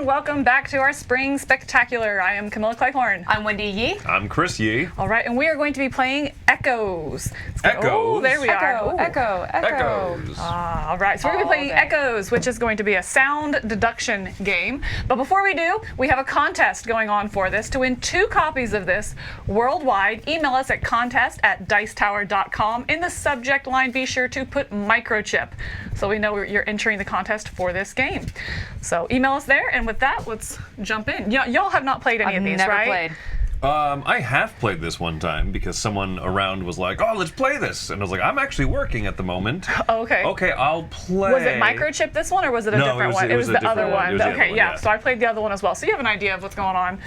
everyone. Welcome back to our Spring Spectacular. I am Camilla Clayhorn. I'm Wendy Yee. I'm Chris Yee. All right, and we are going to be playing Echoes. Echoes? Oh, there we are. Ooh. Echo. Echoes. All right, so we're going to be playing Echoes, which is going to be a sound deduction game. But before we do, we have a contest going on for this. To win 2 copies of this worldwide, email us at contest@dicetower.com. In the subject line, be sure to put Microchip, so we know you're entering the contest for this game. So email us there, and with that, let's jump in. Y'all have not played any of these, never right? played. I have played this one time because someone around was like, "Oh, let's play this," and I was like, "I'm actually working at the moment." Okay. Okay, I'll play. Was it Microchip this one, or was it a different one? It was the other one. Okay, yeah. So I played the other one as well. So you have an idea of what's going on.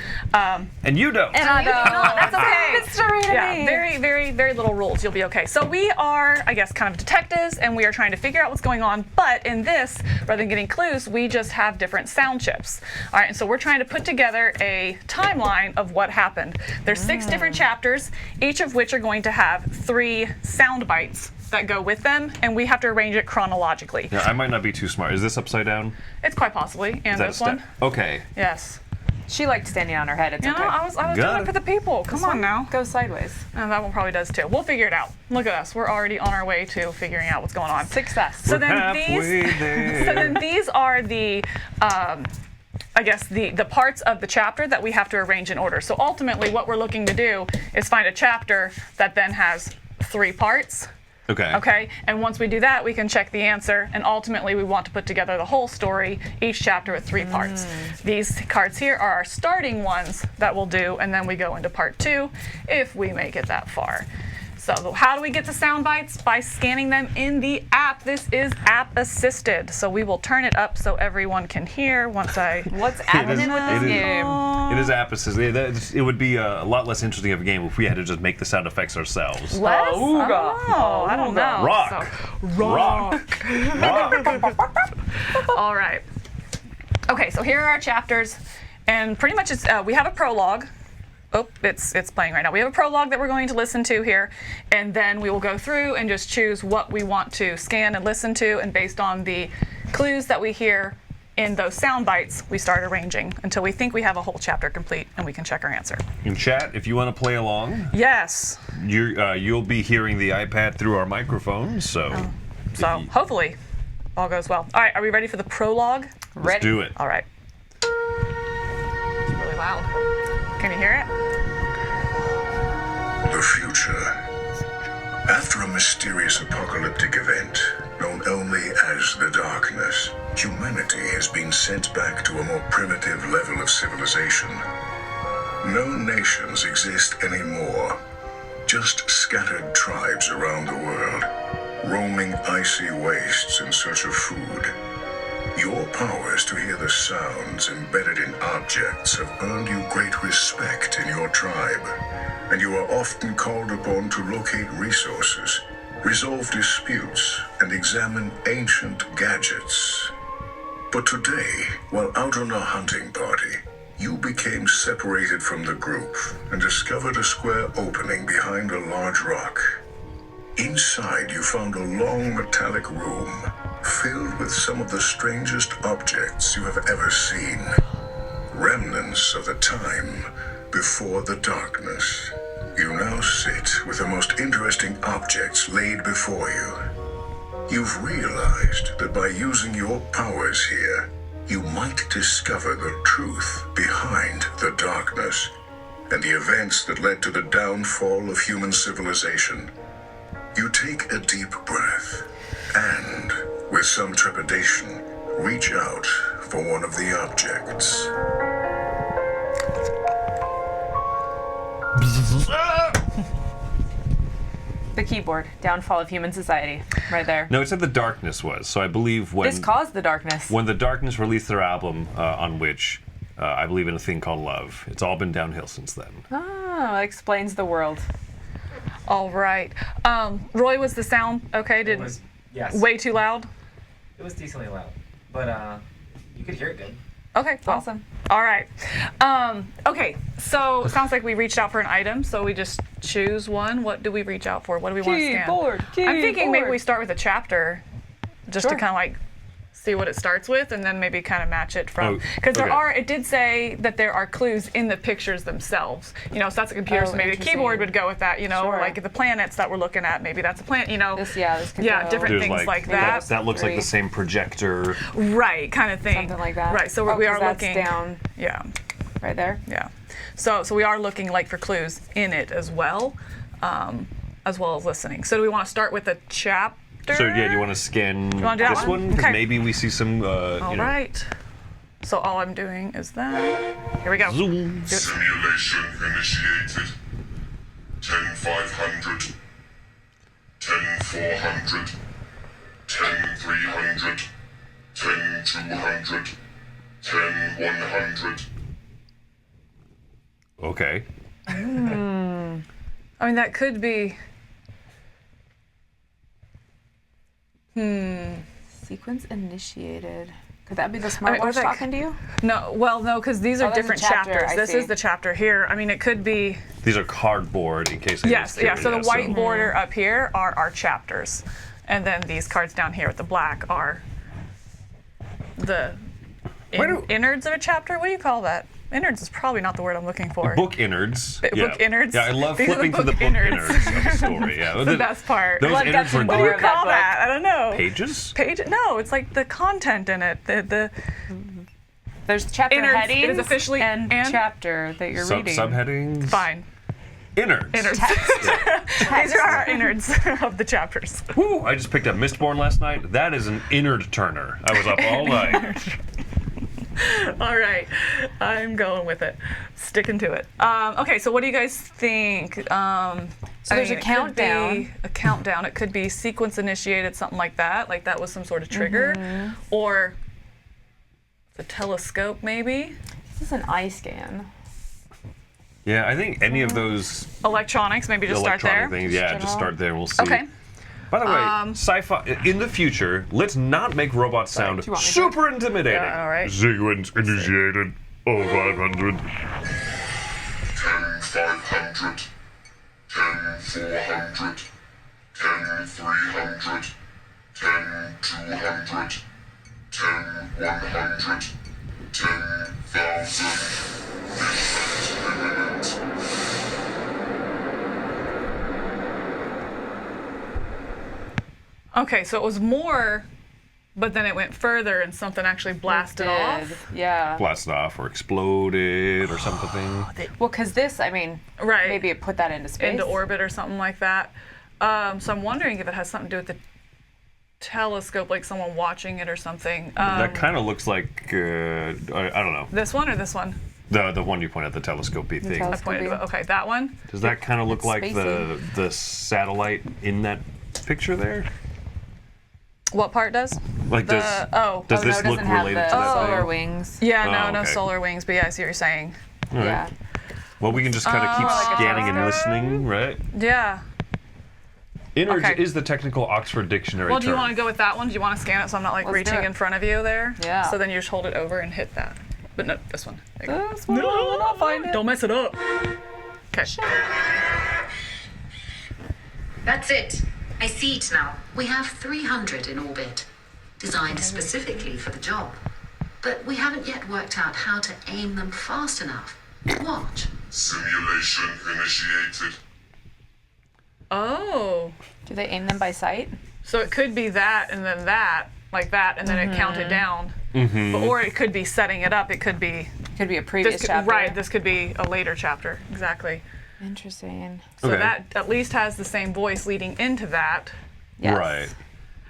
And you don't. And I don't. That's okay. Mystery to me. Very, very, very little rules. You'll be okay. So we are, I guess, kind of detectives, and we are trying to figure out what's going on. But in this, rather than getting clues, we just have different sound chips. All right, and so we're trying to put together a timeline of what happened. There's 6 different chapters, each of which are going to have 3 sound bites that go with them, and we have to arrange it chronologically. Yeah, I might not be too smart. Is this upside down? It's quite possibly, and Is that this one. Okay. Yes. She liked standing on her head. It's You know, okay. I was Got doing it it. for the people. Come on now. Go sideways. And that one probably does too. We'll figure it out. Look at us. We're already on our way to figuring out what's going on. Success. So We're then halfway there. So then these are the I guess the parts of the chapter that we have to arrange in order. So ultimately what we're looking to do is find a chapter that then has 3 parts. Okay. Okay, and once we do that, we can check the answer, and ultimately we want to put together the whole story, each chapter with 3 parts. These cards here are our starting ones that we'll do, and then we go into part 2 if we make it that far. So how do we get the sound bites? By scanning them in the app. This is app assisted, so we will turn it up so everyone can hear once I... What's happening with this game? It is app assisted. It would be a lot less interesting of a game if we had to just make the sound effects ourselves. Less? Ooga. Oh, I don't know. Rock. Rock. All right. Okay, so here are our chapters, and pretty much it's, we have a prologue. Oh, it's playing right now. We have a prologue that we're going to listen to here, and then we will go through and just choose what we want to scan and listen to, and based on the clues that we hear in those sound bites, we start arranging until we think we have a whole chapter complete and we can check our answer. In chat, if you want to play along, Yes. you'll be hearing the iPad through our microphones, so... So hopefully all goes well. All right, are we ready for the prologue? Let's do it. All right. It's really loud. Can you hear it? The future. After a mysterious apocalyptic event, known only as the Darkness, humanity has been sent back to a more primitive level of civilization. No nations exist anymore, just scattered tribes around the world, roaming icy wastes in search of food. Your powers to hear the sounds embedded in objects have earned you great respect in your tribe, and you are often called upon to locate resources, resolve disputes, and examine ancient gadgets. But today, while out on a hunting party, you became separated from the group and discovered a square opening behind a large rock. Inside, you found a long metallic room filled with some of the strangest objects you have ever seen. Remnants of the time before the Darkness. You now sit with the most interesting objects laid before you. You've realized that by using your powers here, you might discover the truth behind the Darkness and the events that led to the downfall of human civilization. You take a deep breath and, with some trepidation, reach out for one of the objects. The keyboard. Downfall of human society. Right there. No, it said the Darkness was, so I believe when... This caused the darkness. When the Darkness released their album, on which I believe in a thing called Love, it's all been downhill since then. Oh, that explains the world. All right. Roy, was the sound okay? It was, yes. Way too loud? It was decently loud, but you could hear it good. Okay, well, Awesome. All right. Okay, so it sounds like we reached out for an item, so we just choose one. What do we reach out for? What do we want to scan? Keyboard. I'm thinking maybe we start with a chapter, just to Sure. kind of like see what it starts with, and then maybe kind of match it from, Oh, because okay. it did say that there are clues in the pictures themselves. You know, so that's a computer, Oh, so maybe the keyboard interesting. would go with that. You know, Sure. like the planets that we're looking at, maybe that's a planet. You know, This could yeah, go. different There's things like that. That looks like the 3. same projector. Right, kind of thing. Something like that. Right, so Oh, we 'cause are that's looking down Yeah, right there. yeah. So we are looking like for clues in it as well as listening. So do we want to start with a chapter? So yeah, do you want to scan wanna do that this one? one? Because Okay. maybe we see some. All right. So all I'm doing is that. Here we go. Zoom. Simulation initiated. 10,500. 10,400. 10,300. 10,200. 10,100. Okay. I mean, that could be. Sequence initiated. Could that be the or smartwatch that- talking to you? No, because these are Oh, there's a different chapter, chapters. I This see. is the chapter here. I mean, it could be. These are cardboard in case. Yes, yeah. anybody's So the curious, white border up here are our chapters, and then these cards down here with the black are the Why do- innards of a chapter. What do you call that? Innards is probably not the word I'm looking for. Book innards. Book innards. Yeah, I love These are the flipping to the book book innards. innards of the story. Yeah, That's the best part. Those What innards gets were in What do you Or great. that call book. that? I don't know. Pages. Page? No, it's like the content in it. The There's chapter Innards, headings it is officially- and and- chapter that you're reading. Subheadings. fine Innards. innards. These are our innards of the chapters. Woo, I just picked up Mistborn last night. That is an innard turner. I was up all night. All right, I'm going with it. Sticking to it. Okay, so what do you guys think? So there's a it could countdown. be a countdown. It could be sequence initiated, something like that. Like that was some sort of trigger, or the telescope, maybe. This is an eye scan. Yeah, I think any of those Electronics, maybe just start electronic there. things. Yeah, General. just start there. We'll see. Okay. By the way, sci-fi in the future, let's not make robots sound do you want me to? super intimidating. Yeah, all right. Sequence initiated. 500. 10,500. 10,400. 10,300. 10,200. 10,100. 10,000. Descent imminent. Okay, so it was more, but then it went further and something actually blasted off. Yeah. Blasted off or exploded or something. Well, because this, I mean, Right. maybe it put that into space. Into orbit or something like that. So I'm wondering if it has something to do with the telescope, like someone watching it or something. That kind of looks like I don't know, This one or this one? the one you point at, the telescopy thing. I telescope. pointed to it. Okay, that one. Does that kind of look it's like spacey. the satellite in that picture there? What part does? Like The does oh. does Oh, this no, it look doesn't have related the to that solar thing? wings. Yeah, Oh, no okay. solar wings, but yeah, I see what you're saying. All right. Yeah. Well, we can just kind of keep like a scanning and telescope. listening, right? Yeah. Innards Okay. is the technical Oxford Dictionary Well, do you term. want to go with that one? Do you want to scan it so I'm not like Let's do reaching it. in front of you there? Yeah. So then you just hold it over and hit that. But no, this one. There you go. This one, I'll find it. Don't mess it up. Okay. That's it. I see it now. We have 300 in orbit, designed specifically for the job. But we haven't yet worked out how to aim them fast enough. Watch. Simulation initiated. Oh. Do they aim them by sight? So it could be that and then that, like that, and then it counted down. But, or it could be setting it up. It could be Could be a previous this could, chapter. right. This could be a later chapter. Exactly. Interesting. So Okay. that at least has the same voice leading into that. Yes. Right.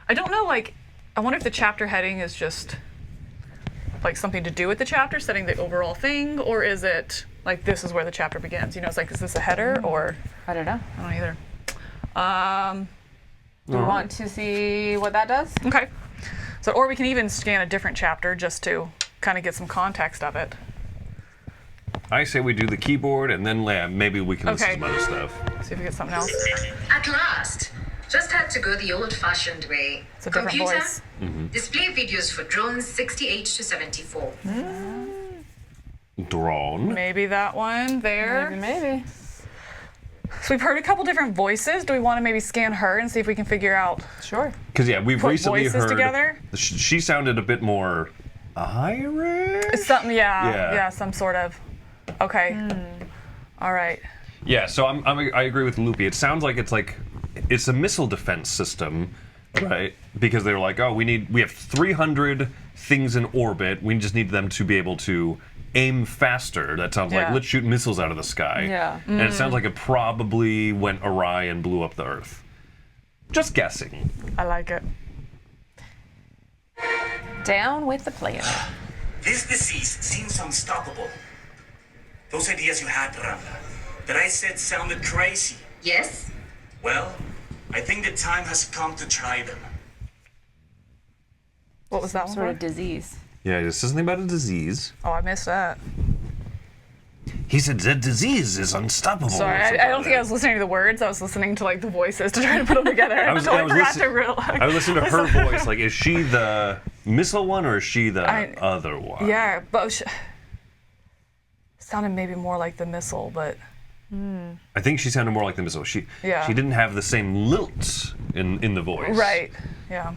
I don't know. Like, I wonder if the chapter heading is just like something to do with the chapter, setting the overall thing, or is it like this is where the chapter begins? You know, it's like, is this a header or I don't know. I don't know either. Do we want to see what that does? Okay. So, or we can even scan a different chapter just to kind of get some context of it. I say we do the keyboard and then maybe we can listen to Okay. some other stuff. See if we get something else. At last. Just had to go the old-fashioned way. It's a different Computer, voice. display videos for drones 68 to 74. Drone. Maybe that one there. Maybe. So we've heard a couple different voices. Do we want to maybe scan her and see if we can figure out? Sure. Because we've Put recently voices heard together? She sounded a bit more Irish. Something, Yeah. yeah, some sort of. Okay. All right. Yeah, so I agree with Loopy. It sounds like it's a missile defense system, right? Because they're like, oh, we have 300 things in orbit. We just need them to be able to aim faster. That sounds like Yeah. let's shoot missiles out of the sky. Yeah. And it sounds like it probably went awry and blew up the Earth. Just guessing. I like it. Down with the planet. This disease seems unstoppable. Those ideas you had, Ramla, that I said sounded crazy. Yes? Well, I think the time has come to try them. What was that one? Sort for? of disease. Yeah, this is something about a disease. Oh, I missed that. He said that disease is unstoppable. Sorry, I don't think I was listening to the words. I was listening to like the voices to try to put them together. I totally forgot to realize. I was listening to her voice. Like, is she the missile one or is she the other one? Yeah, but sounded maybe more like the missile, but I think she sounded more like the missile. She Yeah. didn't have the same lilt in the voice. right. Yeah.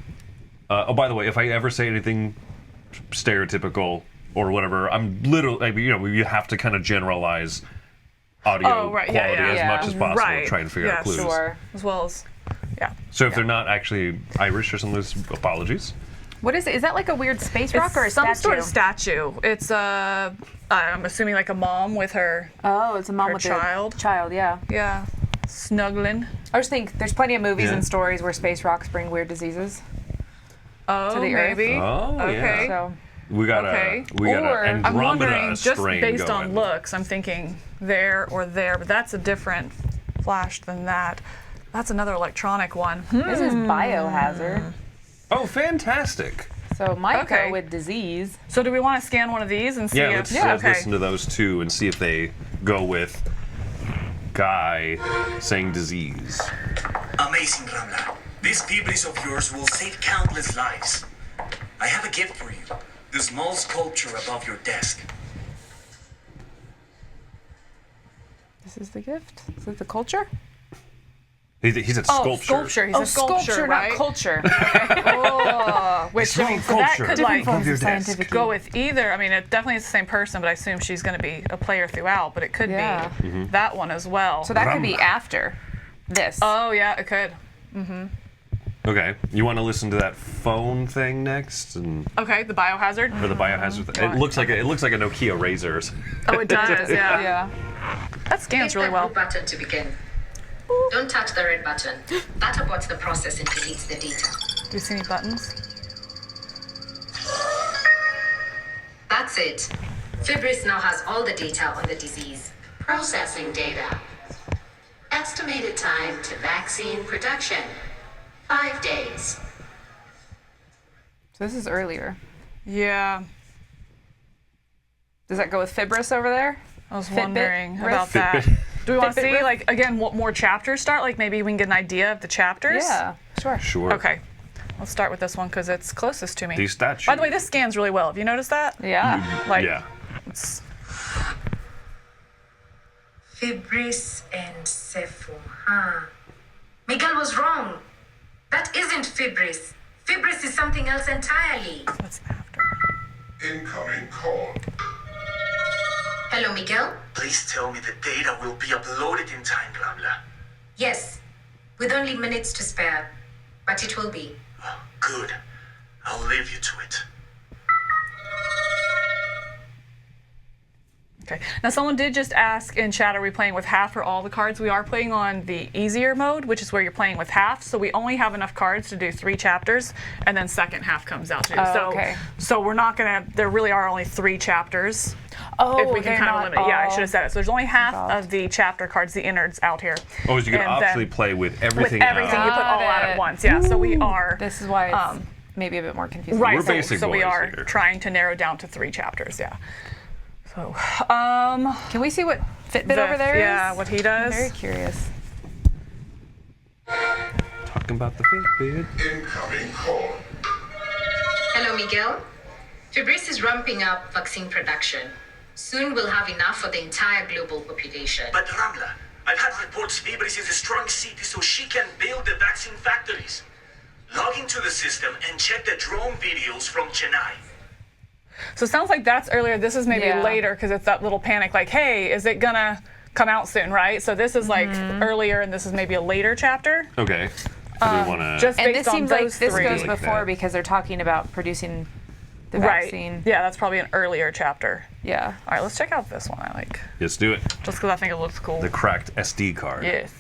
Oh, by the way, if I ever say anything stereotypical or whatever, I'm literally, you have to kind of generalize audio Oh, right, quality yeah, as yeah. much as possible Right. to try and figure Yeah, out clues. Sure. As well as, yeah. So if they're not actually Irish or something, apologies. What is it? Is that like a weird space rock or a It's some statue? sort of statue. It's I'm assuming like a mom with her Oh, it's a mom Her with child. a child, yeah. snuggling. I just think there's plenty of movies Yeah. and stories where space rocks bring weird diseases. Oh, the Earth. maybe. Oh, Okay. yeah. So We got Okay. Or- an I'm wondering, Andromeda just strain based on going. looks, I'm thinking there or there, but that's a different flash than that. That's another electronic one. this is biohazard. Oh, fantastic. So might Okay. go with disease. So do we want to scan one of these and see Yeah, if... let's listen to those two and see if they go with Guy saying disease. Amazing, Ramla. This Fibris of yours will save countless lives. I have a gift for you. The small sculpture above your desk. This is the gift. Is it the culture? He said sculpture. Sculpture. He's a sculpture, right? not culture. Oh, which Small I mean, so that culture could like above your scientific desk. go with either. I mean, it definitely is the same person, but I assume she's going to be a player throughout. But it could Yeah. be that one as well. So that could be Ramla. after this. Oh yeah, it could. Okay, you want to listen to that phone thing next, and Okay, the biohazard. or the biohazard thing? It looks like a Nokia Razors. Oh, it does. Yeah. yeah. That scans really Hit that well. blue button to begin. Don't touch the red button. That aborts the process and deletes the data. Do you see any buttons? That's it. Fibris now has all the data on the disease. Processing data. Estimated time to vaccine production. 5 days. So this is earlier. Yeah. Does that go with Fibris over there? I was Fitbit wondering riff? about that. Fitbit. Do we want to Fitbit see, riff? like, again, what more chapters start? Like, maybe we can get an idea of the chapters? Yeah, sure. Sure. Okay. Let's start with this one because it's closest to me. These statues. By the way, this scans really well. Have you noticed that? Yeah. Like, Yeah. it's, Fibris and Cepho, huh? Miguel was wrong. That isn't Fibris. Fibris is something else entirely. what's after? Incoming call. Hello, Miguel? Please tell me the data will be uploaded in time, Ramla. Yes, with only minutes to spare. But it will be. Oh, good. I'll leave you to it. Okay. Now, someone did just ask in chat, are we playing with half or all the cards? We are playing on the easier mode, which is where you're playing with half. So we only have enough cards to do 3 chapters, and then second half comes out to do. Oh, so, okay. so we're not going to, there really are only 3 chapters. Oh, If we can they're kind of not limit it. Yeah, I all should have said it. So there's only half involved. of the chapter cards, the innards, out here. Oh, so you can And actually then- play with With everything. everything, out. you put all out Got at it. once. Yeah, so we are. This is why it's Um, maybe a bit more confusing. Right, We're so, basic so we boys are here. trying to narrow down to 3 chapters, yeah. So, Can we see what Fitbit over there is? yeah, what he does. I'm very curious. Talking about the Fitbit. Incoming call. Hello, Miguel. Fibris is ramping up vaccine production. Soon we'll have enough for the entire global population. But Ramla, I've had reports Fibris is a strong city so she can build the vaccine factories. Log into the system and check the drone videos from Chennai. So it sounds like that's earlier. This is maybe Yeah. later because it's that little panic like, hey, is it gonna come out soon, right? So this is like earlier and this is maybe a later chapter. Okay. So we want to. Just And based this on seems like those this three. goes Like before that. because they're talking about producing the Right. vaccine. Yeah, that's probably an earlier chapter. Yeah. All right, let's check out this one. I like Let's do it. just because I think it looks cool. The cracked SD card. Yes.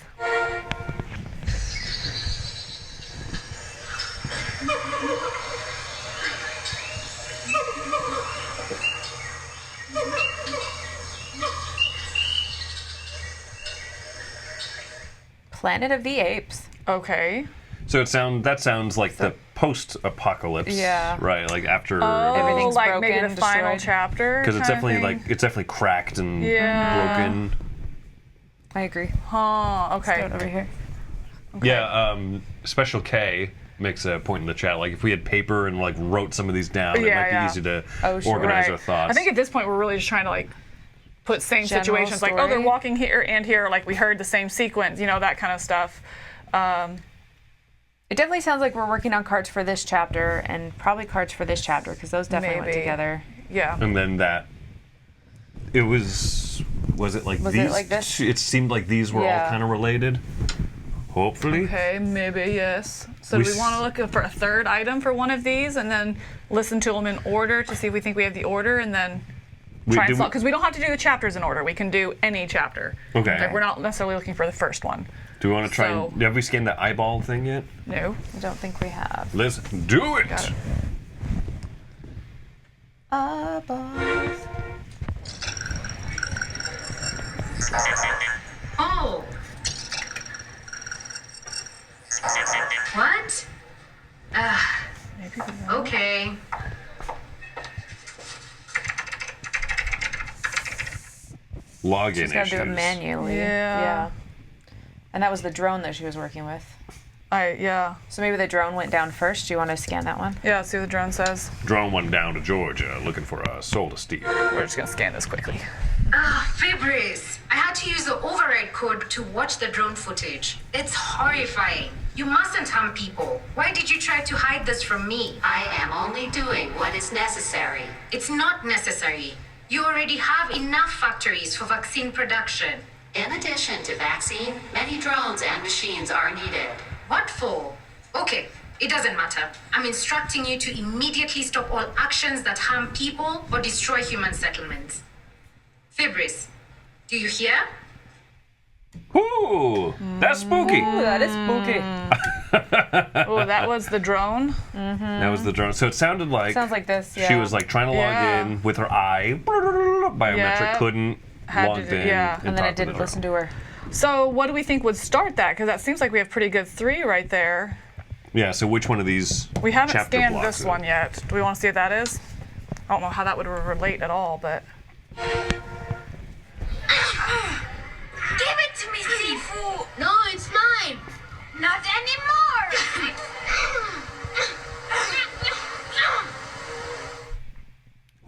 Planet of the Apes. Okay. So that sounds like the post-apocalypse. Yeah. Right. Like after. Everything's like broken, maybe the final destroyed. chapter. Because it's kinda definitely thing. it's definitely cracked and Yeah. broken. I agree. Huh. Okay. Over here. Yeah. Special K makes a point in the chat. Like if we had paper and like wrote some of these down, it Yeah, might be yeah. easy to Oh, sure. organize Right. our thoughts. I think at this point we're really just trying to like put same General situations like, oh, story. they're walking here and here, like we heard the same sequence, that kind of stuff. It definitely sounds like we're working on cards for this chapter and probably cards for this chapter because those definitely went Maybe. together. Yeah. And then it was it like Was it these? like this? It seemed like these were all Yeah. kind of related. Hopefully. Okay, maybe, yes. So We do we want to look for a third item for one of these and then listen to them in order to see if we think we have the order and then try and solve? Because we don't have to do the chapters in order. We can do any chapter. Okay. Like, we're not necessarily looking for the first one. Do we want to try So- and have we scanned the eyeball thing yet? No. I don't think we have. Let's do it. Got it. Oh. What? Okay. Login She's got to issues. do it manually. Yeah. And that was the drone that she was working with. Yeah. So maybe the drone went down first. Do you want to scan that one? Yeah, let's see what the drone says. Drone went down to Georgia looking for a soul to steal. We're just going to scan this quickly. Fibris, I had to use the override code to watch the drone footage. It's horrifying. You mustn't harm people. Why did you try to hide this from me? I am only doing what is necessary. It's not necessary. You already have enough factories for vaccine production. In addition to vaccine, many drones and machines are needed. What for? Okay, it doesn't matter. I'm instructing you to immediately stop all actions that harm people or destroy human settlements. Fibris, do you hear? Ooh, that's spooky. Ooh, that is spooky. Oh, that was the drone. That was the drone. So it sounded like Sounds like this, she yeah. was like trying to log Yeah. in with her eye. Biometric Yeah. couldn't Had to logged do- in. yeah. And then it talked to the didn't listen drone. to her. So what do we think would start that? Because that seems like we have pretty good 3 right there. Yeah. So which one of these? We haven't chapter scanned blocks this is it? one yet. Do we want to see what that is? I don't know how that would relate at all, but... Give it to me, Sifu! No, it's mine! Not anymore!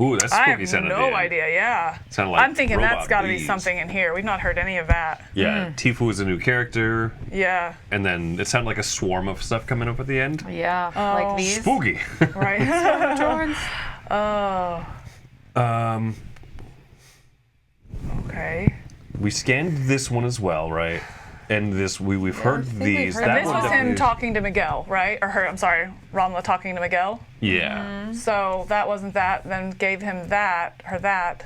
Ooh, that's I spooky have sounding. no idea, yeah. Sounded like I'm thinking that's robot got to be bees. something in here. We've not heard any of that. Yeah, Tifu is a new character, Yeah, and then it sounded like a swarm of stuff coming up at the end. Yeah, Oh. like these. Spooky. right. Drones. Oh, okay. We scanned this one as well, right? And this we've heard think we've these. heard That This one was him definitely- talking to Miguel, right? Or her, I'm sorry, Ramla talking to Miguel. Yeah. So that wasn't that, then gave him that, her that.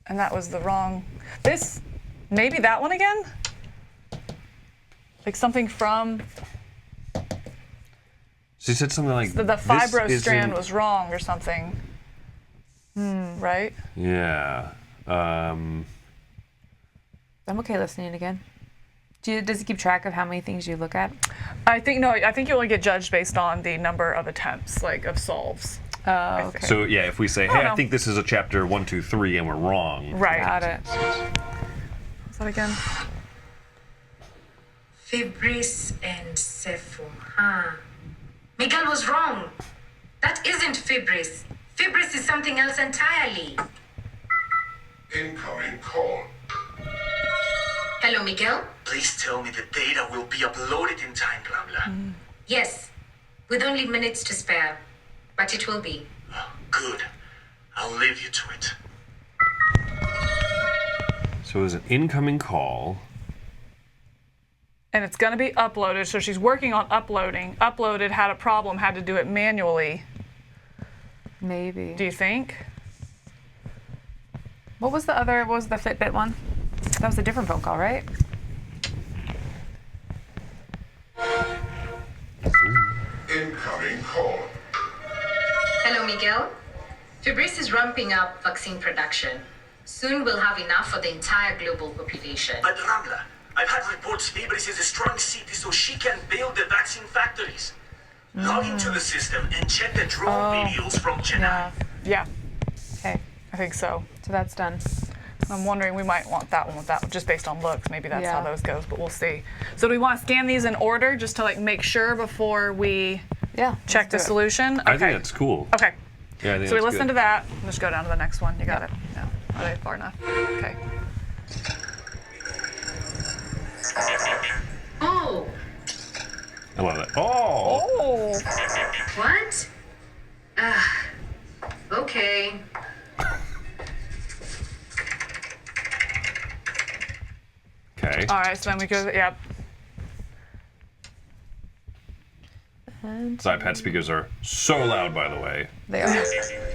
And that was the wrong. This, maybe that one again? Like something from She said something like the "This fibro isn't-" strand was wrong or something. Right? Yeah. I'm okay listening again. Does it keep track of how many things you look at? I think you only get judged based on the number of attempts, like of solves. Oh, okay. So yeah, if we say, don't hey, I know. think this is a chapter 1, 2, 3, and we're wrong. Right. Got it. Is that again? Fibris and Sepho, huh? Miguel was wrong. That isn't Fibris. Fibris is something else entirely. Incoming call. Hello, Miguel? Please tell me the data will be uploaded in time, Ramla. Yes, with only minutes to spare, but it will be. Oh, good. I'll leave you to it. So it was an incoming call. And it's going to be uploaded, so she's working on uploading. Uploaded, had a problem, had to do it manually. Maybe. Do you think? What was the Fitbit one? That was a different phone call, right? Incoming call. Hello, Miguel? Fibris is ramping up vaccine production. Soon we'll have enough for the entire global population. But Ramla, I've had reports Fibris is a strong city so she can build the vaccine factories. Log into the system and check the drone videos from Chennai. Yeah, Okay. I think so. So that's done. I'm wondering we might want that one with that one, just based on looks. Maybe that's how Yeah. those goes, but we'll see. So do we want to scan these in order just to like make sure before we Yeah. check the solution? I think that's cool. Okay. Yeah, I think So we that's listen good. to that. Let's go down to the next one. You got it. No. Are they far enough? Okay. Oh, I love it. Oh! Oh. what? Okay. Okay. All right, so then we go, yep. These iPad speakers are so loud, by the way. They are.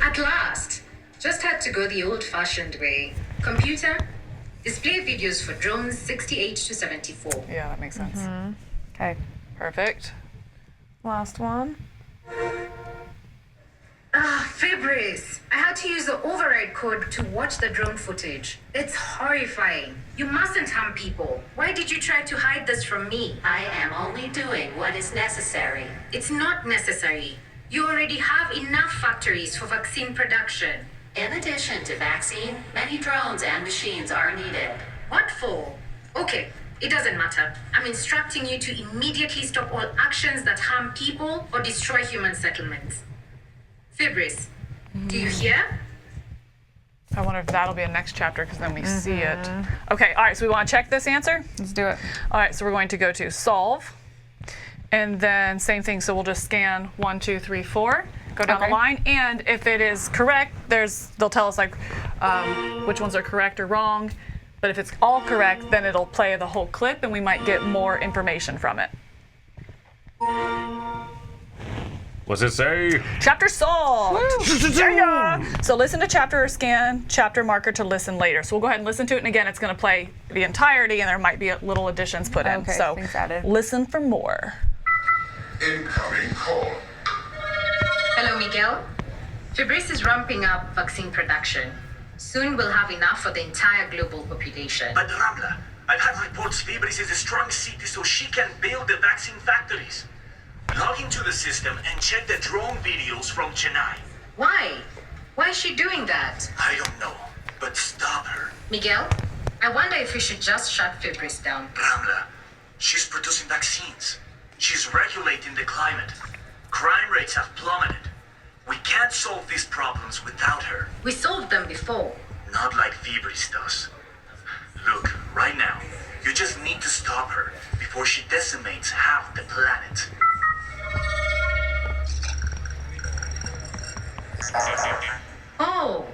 At last. Just had to go the old-fashioned way. Computer, display videos for drones 68 to 74. Yeah, that makes sense. Okay. Perfect. Last one. Fibris, I had to use the override code to watch the drone footage. It's horrifying. You mustn't harm people. Why did you try to hide this from me? I am only doing what is necessary. It's not necessary. You already have enough factories for vaccine production. In addition to vaccine, many drones and machines are needed. What for? Okay, it doesn't matter. I'm instructing you to immediately stop all actions that harm people or destroy human settlements. Fibris, do you hear? I wonder if that'll be a next chapter because then we see it. Okay, all right, so we want to check this answer? Let's do it. All right, so we're going to go to solve. And then same thing, so we'll just scan 1, 2, 3, 4, go down the Okay. line. And if it is correct, they'll tell us like which ones are correct or wrong. But if it's all correct, then it'll play the whole clip and we might get more information from it. What's it say? Chapter solved! Yeah. So listen to chapter or scan chapter marker to listen later. So we'll go ahead and listen to it, and again, it's going to play the entirety, and there might be little additions put in. Okay, So things added. listen for more. Incoming call. Hello, Miguel. Fibris is ramping up vaccine production. Soon we'll have enough for the entire global population. But Ramla, I've had reports Fibris is a strong city so she can build the vaccine factories. Log into the system and check the drone videos from Chennai. Why? Why is she doing that? I don't know, but stop her. Miguel, I wonder if we should just shut Fibris down. Ramla, she's producing vaccines. She's regulating the climate. Crime rates have plummeted. We can't solve these problems without her. We solved them before. Not like Fibris does. Look, right now, you just need to stop her before she decimates half the planet. Oh.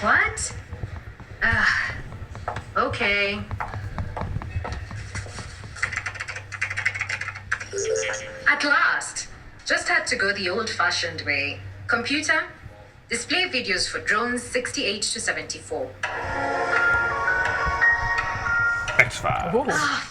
What? Okay. At last. Just had to go the old-fashioned way. Computer, display videos for drones 68 to 74. X5.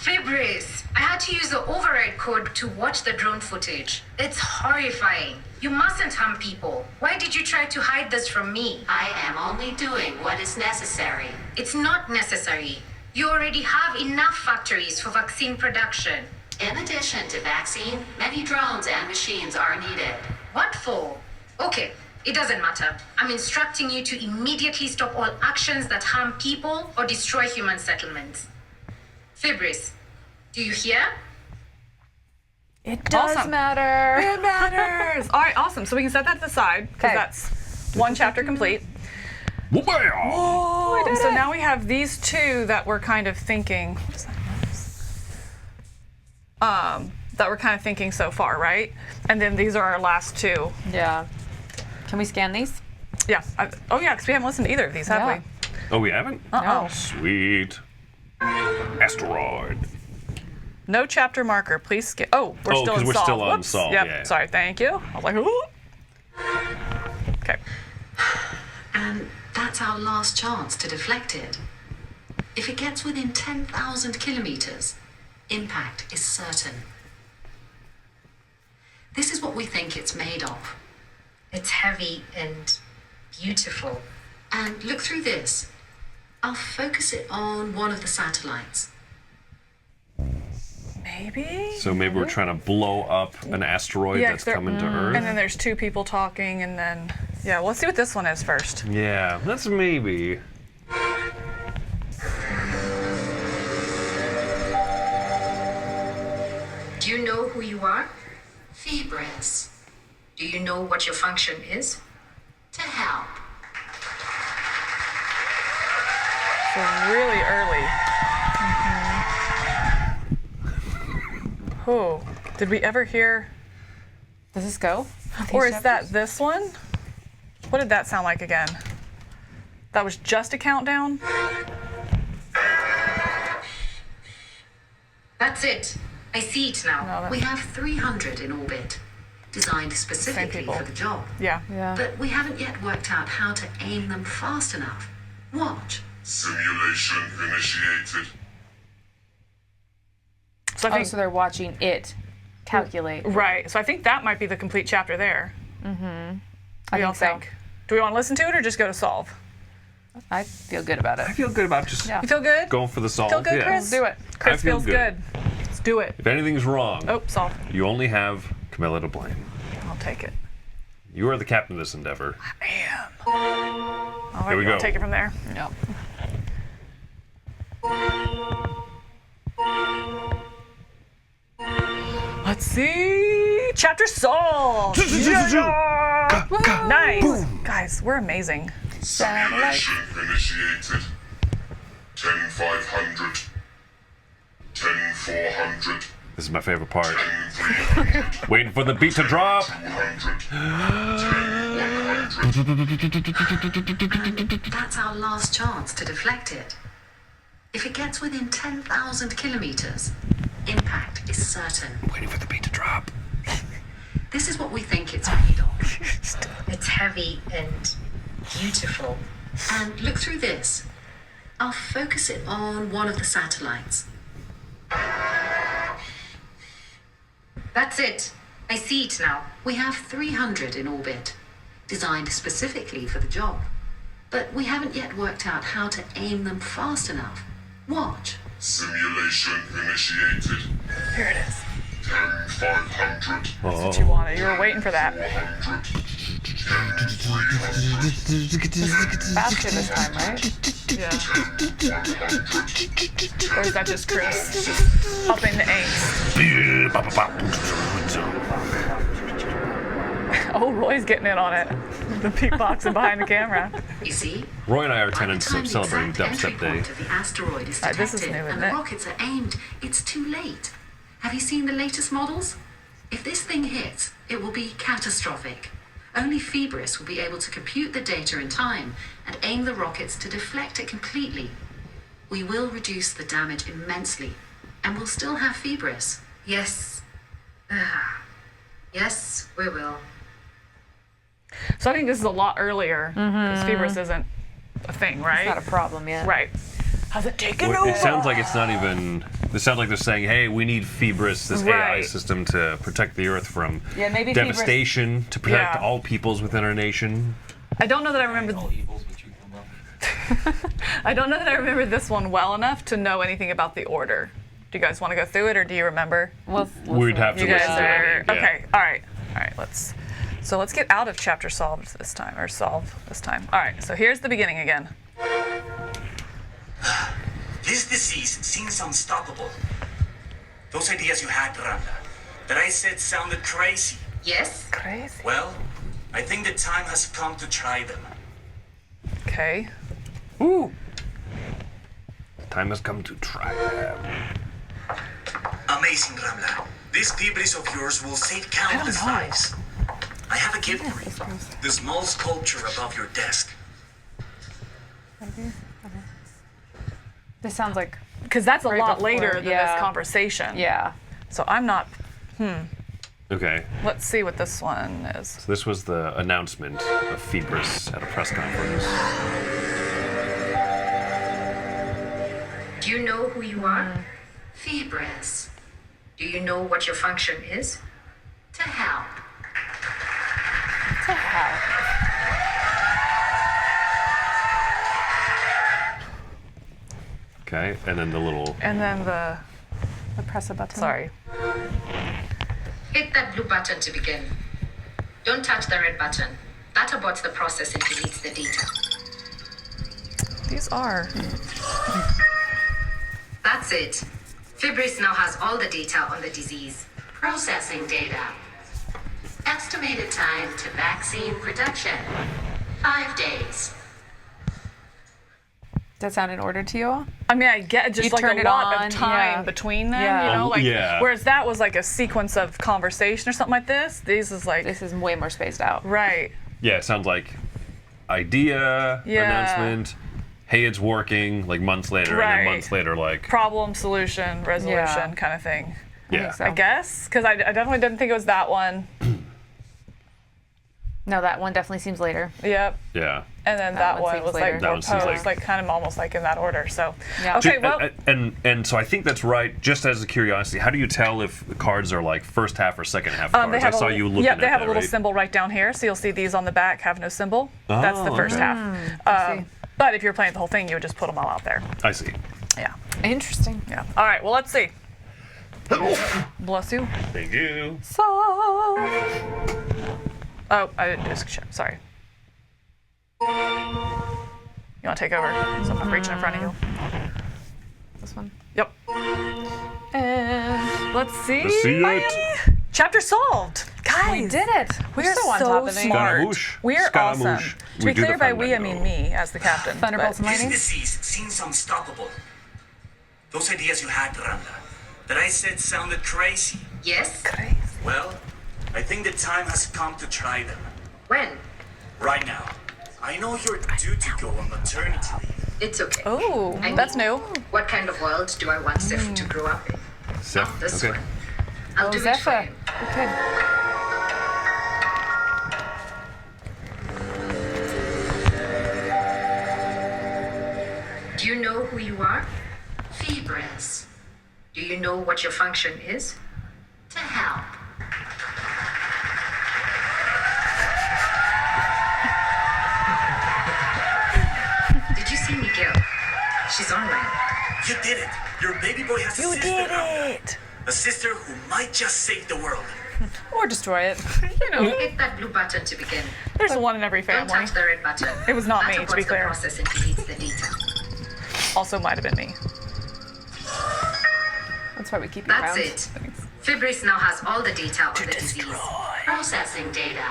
Fibris, I had to use the override code to watch the drone footage. It's horrifying. You mustn't harm people. Why did you try to hide this from me? I am only doing what is necessary. It's not necessary. You already have enough factories for vaccine production. In addition to vaccine, many drones and machines are needed. What for? Okay, it doesn't matter. I'm instructing you to immediately stop all actions that harm people or destroy human settlements. Fibris, do you hear? It does Awesome. matter. It matters. All right, awesome. So we can set that to the side because Okay. that's one chapter complete. Whoa! So now we have these two that we're kind of thinking. What is that? That we're kind of thinking so far, right? And then these are our last two. Yeah. Can we scan these? Yeah. Oh yeah, because we haven't listened to either of these, have Yeah. we? Oh, we haven't? Uh-oh. Sweet. Asteroid. No chapter marker. Please skip. Oh, we're Oh, still 'cause in we're solve. still on Whoops. solve, Yep. yeah. Sorry. Thank you. I was like, ooh. Okay. And that's our last chance to deflect it. If it gets within 10,000 kilometers, impact is certain. This is what we think it's made of. It's heavy and beautiful. And look through this. I'll focus it on one of the satellites. Maybe. So maybe we're trying to blow up an asteroid Yeah, that's 'cause they're- coming to Earth. And then there's two people talking, and then yeah. Well, let's see what this one is first. Yeah, that's maybe. Do you know who you are? Fibres. Do you know what your function is? To help. So really early. Oh, did we ever hear? Does this go? Or is that this one? What did that sound like again? That was just a countdown? That's it. I see it now. No, We have 300 in orbit, designed specifically people. for the job. Yeah. Yeah. But we haven't yet worked out how to aim them fast enough. Watch. Simulation initiated. So I Oh, think so they're watching it calculate. right. So I think that might be the complete chapter there. I What do y'all think so. think? Do we want to listen to it or just go to solve? I feel good about I it. feel good about just Yeah. You feel good? going for the solve. Feel good, yeah. Chris? Do it. Chris I feel feels good. good. Let's do it. If anything's wrong, Oh, solve. you only have Camilla to blame. I'll take it. You are the captain of this endeavor. Man. All right, Here we you wanna go. take it from there. No. Let's see. Chapter solved. Yeah. Nice. Guys, we're amazing. Simulation initiated. 10,500. 10,400. This is my favorite part. 10,300. Waiting for the beat to drop. 200. 10,100. That's our last chance to deflect it. If it gets within 10,000 kilometers, impact is certain. Waiting for the beat to drop. This is what we think it's made of. It's heavy and beautiful. And look through this. I'll focus it on one of the satellites. That's it. I see it now. We have 300 in orbit, designed specifically for the job. But we haven't yet worked out how to aim them fast enough. Watch. Simulation initiated. Here it is. 10,500. That's what you wanted. You were waiting for that. 400. Faster this time, right? Yeah. 100. Or is that just Chris upping the angst? Oh, Roy's getting in on it. The beatboxing behind the camera. You see? Roy and I are By the tenants time of the celebrating exact entry Dubstep Day. point of the asteroid is Alright, detected this is new, isn't and the it? rockets are aimed, it's too late. Have you seen the latest models? If this thing hits, it will be catastrophic. Only Phoebus will be able to compute the data in time and aim the rockets to deflect it completely. We will reduce the damage immensely, and we'll still have Phoebus. Yes. Yes, we will. So I think this is a lot earlier because Phoebus isn't a thing, right? It's not a problem yet. Right. Has it taken Well, over? it sounds like it's not even. It sounds like they're saying, "Hey, we need Phoebus, this AI Right. system, to protect the Earth from Yeah, maybe Phoebus- devastation, to protect Yeah. all peoples within our nation." I don't know that I remember. All evils which you can love. I don't know that I remember this one well enough to know anything about the order. Do you guys want to go through it, or do you remember? We'd have to You guys listen to are it. Yeah. okay. All right. Let's get out of chapter solved this time, or solve this time. All right. So here's the beginning again. This disease seems unstoppable. Those ideas you had, Randa, that I said sounded crazy. Yes? Crazy. Well, I think the time has come to try them. Okay. Ooh. Time has come to try them. Amazing, Ramla. This Fibris of yours will save countless lives. I have a gift for you. The small sculpture above your desk. This sounds like Because that's a Right lot before, later than yeah. this conversation. yeah. So I'm not. Okay. Let's see what this one is. So this was the announcement of Fibris at a press conference. Do you know who you are? Fibris. Do you know what your function is? To help. Okay, and then the little. And then the. Press a button. Sorry. Hit that blue button to begin. Don't touch the red button. That aborts the process and deletes the data. These are. That's it. Fibris now has all the data on the disease. Processing data. Estimated time to vaccine production. 5 days. Does that sound in order to you all? I mean, I get just You like turn a it lot on, of time yeah. between them, Yeah. you know, like Yeah. whereas that was like a sequence of conversation or something like this. These is like This is way more spaced out. right. Yeah, it sounds like idea, Yeah. announcement. Hey, it's working. Like months later, and Right. then months later, like Problem, solution, resolution Yeah. kind of thing. yeah. think so. I guess because I definitely didn't think it was that one. No, that one definitely seems later. Yep. Yeah. And then That that one one seems was later. like That more one seems posed, like- like kind of almost like in that order. So Yeah. okay, well, And so I think that's right. Just as a curiosity, how do you tell if the cards are like first half or second half cards? they I have saw a, you looking yeah, at they have that, a little right? symbol right down here, so you'll see these on the back have no symbol. That's the Oh, first okay. half. see. But if you're playing the whole thing, you would just put them all out there. I see. Yeah. Interesting. Yeah. All right. Well, let's see. Bless you. Thank you. Oh, I didn't do a sorry. You want to take over? So I'm reaching in front of you. This one. Yep. And let's see. Let's see Miami. it. Chapter solved. Guys. We did it. We're so on so top of things. smart. Scaramouche. We're awesome. Scaramouche. To We be do clear, the by fun we, I bingo. mean me as the captain. Thunderbolts and This lightning. disease seems unstoppable. Those ideas you had, Ramla, that I said sounded crazy. Yes? Crazy. Well, I think the time has come to try them. When? Right now. I know you're due to go on maternity leave. It's okay. Oh, I that's mean, new. What kind of world do I want Sif to grow up in? Seth, This okay. one. I'll do it for Zephyr. him. Okay. Do you know who you are? Fibris. Do you know what your function is? To help. Did you see Miguel? She's online. You did it. Your baby boy has a You sister, did Ramla. it. A sister who might just save the world. Or destroy it. You know, Hit that blue button to begin. there's one in every Don't family. touch the red button. It was not That me, to aborts be the clear. process and deletes the data. Also might have been me. That's why we keep you That's around. it. Fibris now has all the data on the disease. Processing data.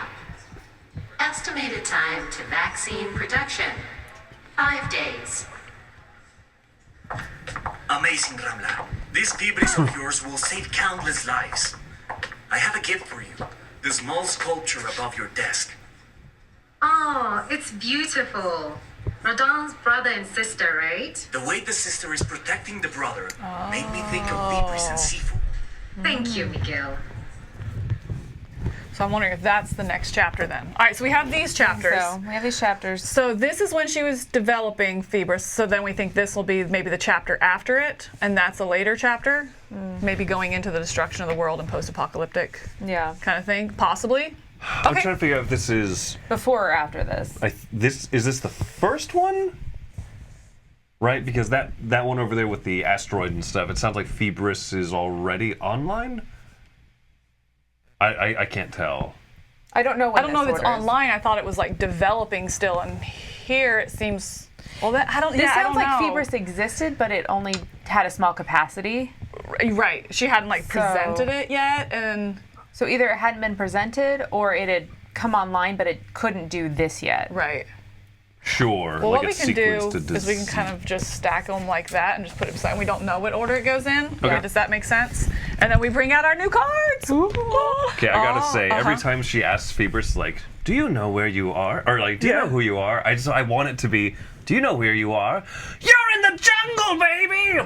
Estimated time to vaccine production. 5 days. Amazing, Ramla. This Fibris of yours will save countless lives. I have a gift for you. The small sculpture above your desk. Oh, it's beautiful. Rodon's brother and sister, right? The way the sister is protecting the brother made me think of Fibris and Sifu. Thank you, Miguel. So I'm wondering if that's the next chapter then. All right, so we have these chapters. So we have these chapters. So this is when she was developing Phoebus. So then we think this will be maybe the chapter after it, and that's a later chapter, maybe going into the destruction of the world and post-apocalyptic Yeah. kind of thing, possibly. I'm trying to figure out if this is. Before or after this? Is this the first one? Right, because that one over there with the asteroid and stuff, it sounds like Fibris is already online. I can't tell. I don't know. When I don't know if this it's order is. online. I thought it was like developing still, and here it seems. Well, that I don't. This yeah, I sounds don't like know. Fibris existed, but it only had a small capacity. Right. She hadn't like So- presented it yet, and So either it hadn't been presented, or it had come online, but it couldn't do this yet. right. Sure. Well, like what we it's can do sequenced to is we can kind of just stack them like that and just put it beside. We don't know what order it goes in. Okay. Does that make sense? And then we bring out our new cards. Okay, I gotta say, every uh-huh. time she asks Phoebus, like, do you know where you are? Or like, do you know who you are? I want it to be, do you know where you are? You're in the jungle, baby!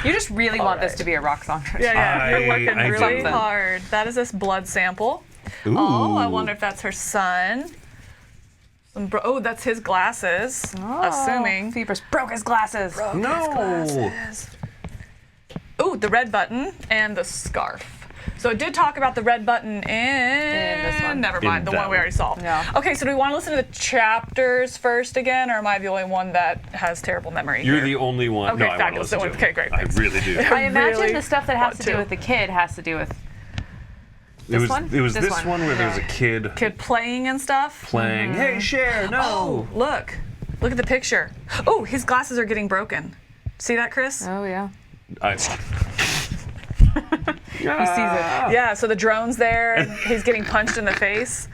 You just really want this to be a rock song. Yeah, you're working I really do. hard. That is this blood sample. Ooh. Oh, I wonder if that's her son. Oh, that's his glasses. Assuming. Phoebus broke his glasses. No! Ooh, the red button and the scarf. So it did talk about the red button in this one. Never mind, the that one we already solved. Yeah. Okay, so do we want to listen to the chapters first again, or am I the only one that has terrible memory? You're here? the only one. Okay, no, I want to fabulous. listen to Okay, it. great, I thanks. really do. I imagine really the stuff that has want to do to. with the kid has to do with It was one? it was This this one. one where there's a kid Kid playing and stuff. playing. Hey, Cher, no. Oh, look at the picture. Oh, his glasses are getting broken. See that, Chris? Oh yeah. He He sees it. Yeah, so the drone's there, and he's getting punched in the face.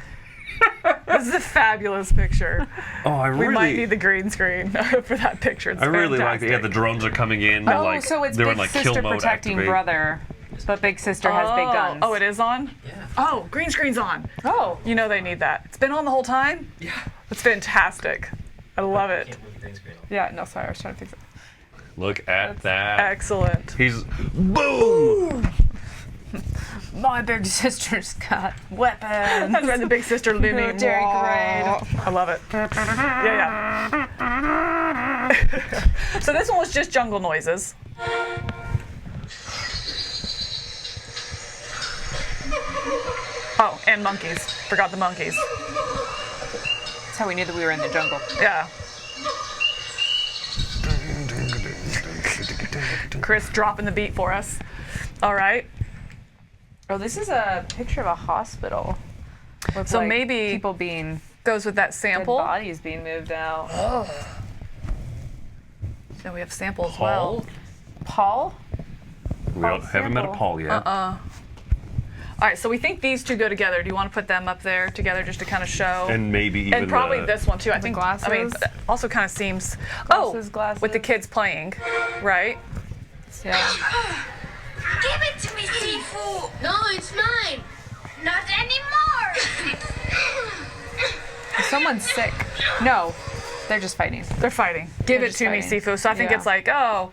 This is a fabulous picture. Oh, I We might really. need the green screen for that picture. It's I really like it. fantastic. Yeah, the drones are coming in. They're Oh, like, so it's they're big in like sister kill mode protecting activate. brother, but big sister has big guns. Oh, it is on? Yeah. Oh, green screen's on. Oh. You know they need that. It's been on the whole time? Yeah. It's fantastic. I love it. Can't move the green screen. Yeah. No, sorry, I was trying to fix it. Look at that. Excellent. He's boom. My big sister's got weapons. That's right, the big sister looming. Military grade. I love it. Yeah. So this one was just jungle noises. Oh, and monkeys. Forgot the monkeys. That's how we knew that we were in the jungle. Yeah. Chris dropping the beat for us. All right. Oh, this is a picture of a hospital. With, So like, maybe- people being Goes with that dead sample. bodies being moved out. So we have sample as well. Paul? We haven't met a Paul yet. All right, so we think these two go together. Do you want to put them up there together just to kind of show? And maybe even And probably the, this one too. I think. I mean, glasses? also kind of seems. Glasses, with the glasses. kids playing, right? Yeah. Give it to me, Sifu! No, it's mine! Not anymore! Someone's sick. No, they're just fighting. They're fighting. Give They're it just to me, fighting. Sifu. So I think Yeah. it's like, oh,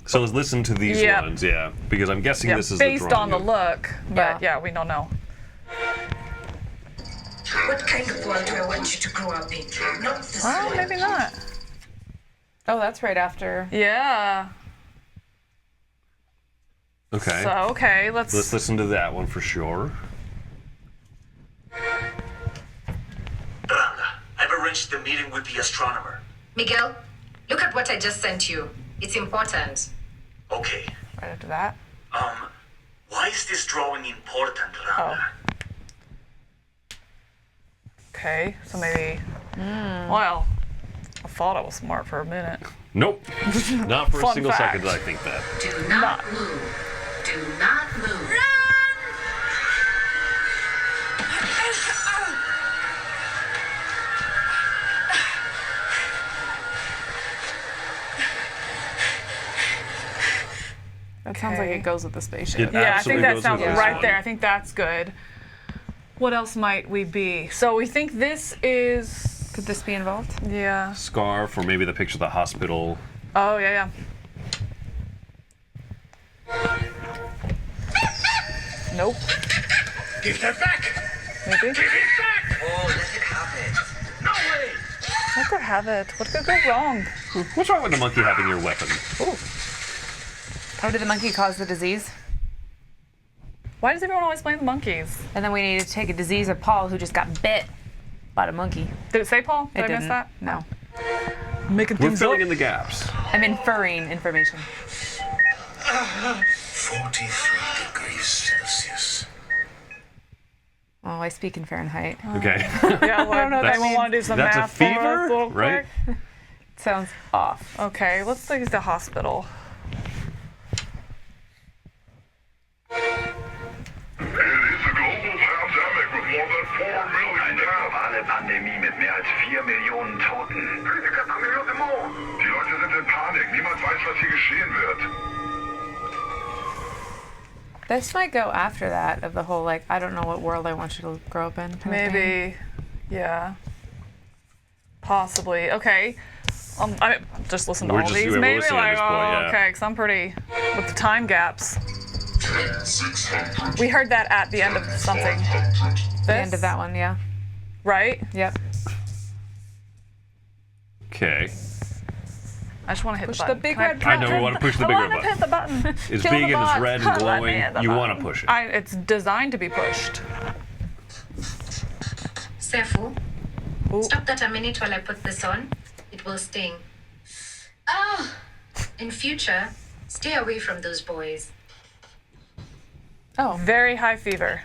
So let's listen to these Yep. ones, yeah, because I'm guessing yeah, this is based the on the look, but yeah, we don't know. What kind of world do I want you to grow up in? Not this Well, one. maybe not. Oh, that's right after. Yeah. Okay. So okay, let's. Let's listen to that one for sure. I've arranged the meeting with the astronomer. Miguel, look at what I just sent you. It's important. Okay. Right after that. Why is this drawing important, Rana? Okay, so maybe. Well, I thought I was smart for a minute. Nope. Not for a Fun single fact. second did I think that. Do not move. Do not move. That sounds like it goes with the spaceship. It Yeah, I think absolutely that goes sounds with this right one. there. I think that's good. What else might we be? So we think this is. Could this be involved? Yeah. Scarf, or maybe the picture of the hospital. Oh yeah. Nope. Give that back! Maybe. Give it back! Oh, let it have it. No way! Let her have it. What could go wrong? What's wrong with the monkey having your weapon? Oh, did the monkey cause the disease? Why does everyone always blame the monkeys? And then we need to take a disease of Paul who just got bit by a monkey. Did it say Paul? Did It I miss didn't. that? No. Making We're things filling up. in the gaps. I'm inferring information. 43 degrees Celsius. Oh, I speak in Fahrenheit. Okay. Yeah, well, know what that anyone means. want to do some That's a math for us fever, real right? quick? Sounds off. Okay, let's look at the hospital. It is a global pandemic, eine Pandemie mit mehr als 4 Millionen Toten. Die Leute sind in Panik. Niemand weiß, was hier geschehen wird. This might go after that of the whole like I don't know what world I want you to grow up in. kind of thing. Maybe. Yeah. Possibly. Okay. I just listen to We're all just- these. we're Maybe listening at like, this point, yeah. okay, because I'm pretty with the time gaps. We heard that at the end of something. The end of that one, yeah. Right? Yep. Okay. I just want to hit Push the the button. big Can red I know we button. want to push the I big red want to hit button. the button. It's Kill the big and it's bot. red and Let me glowing. hit the You want to button. push it. It's designed to be pushed. Sefu, Ooh. stop that a minute while I put this on. It will sting. Oh! In future, stay away from those boys. Oh, Very high fever.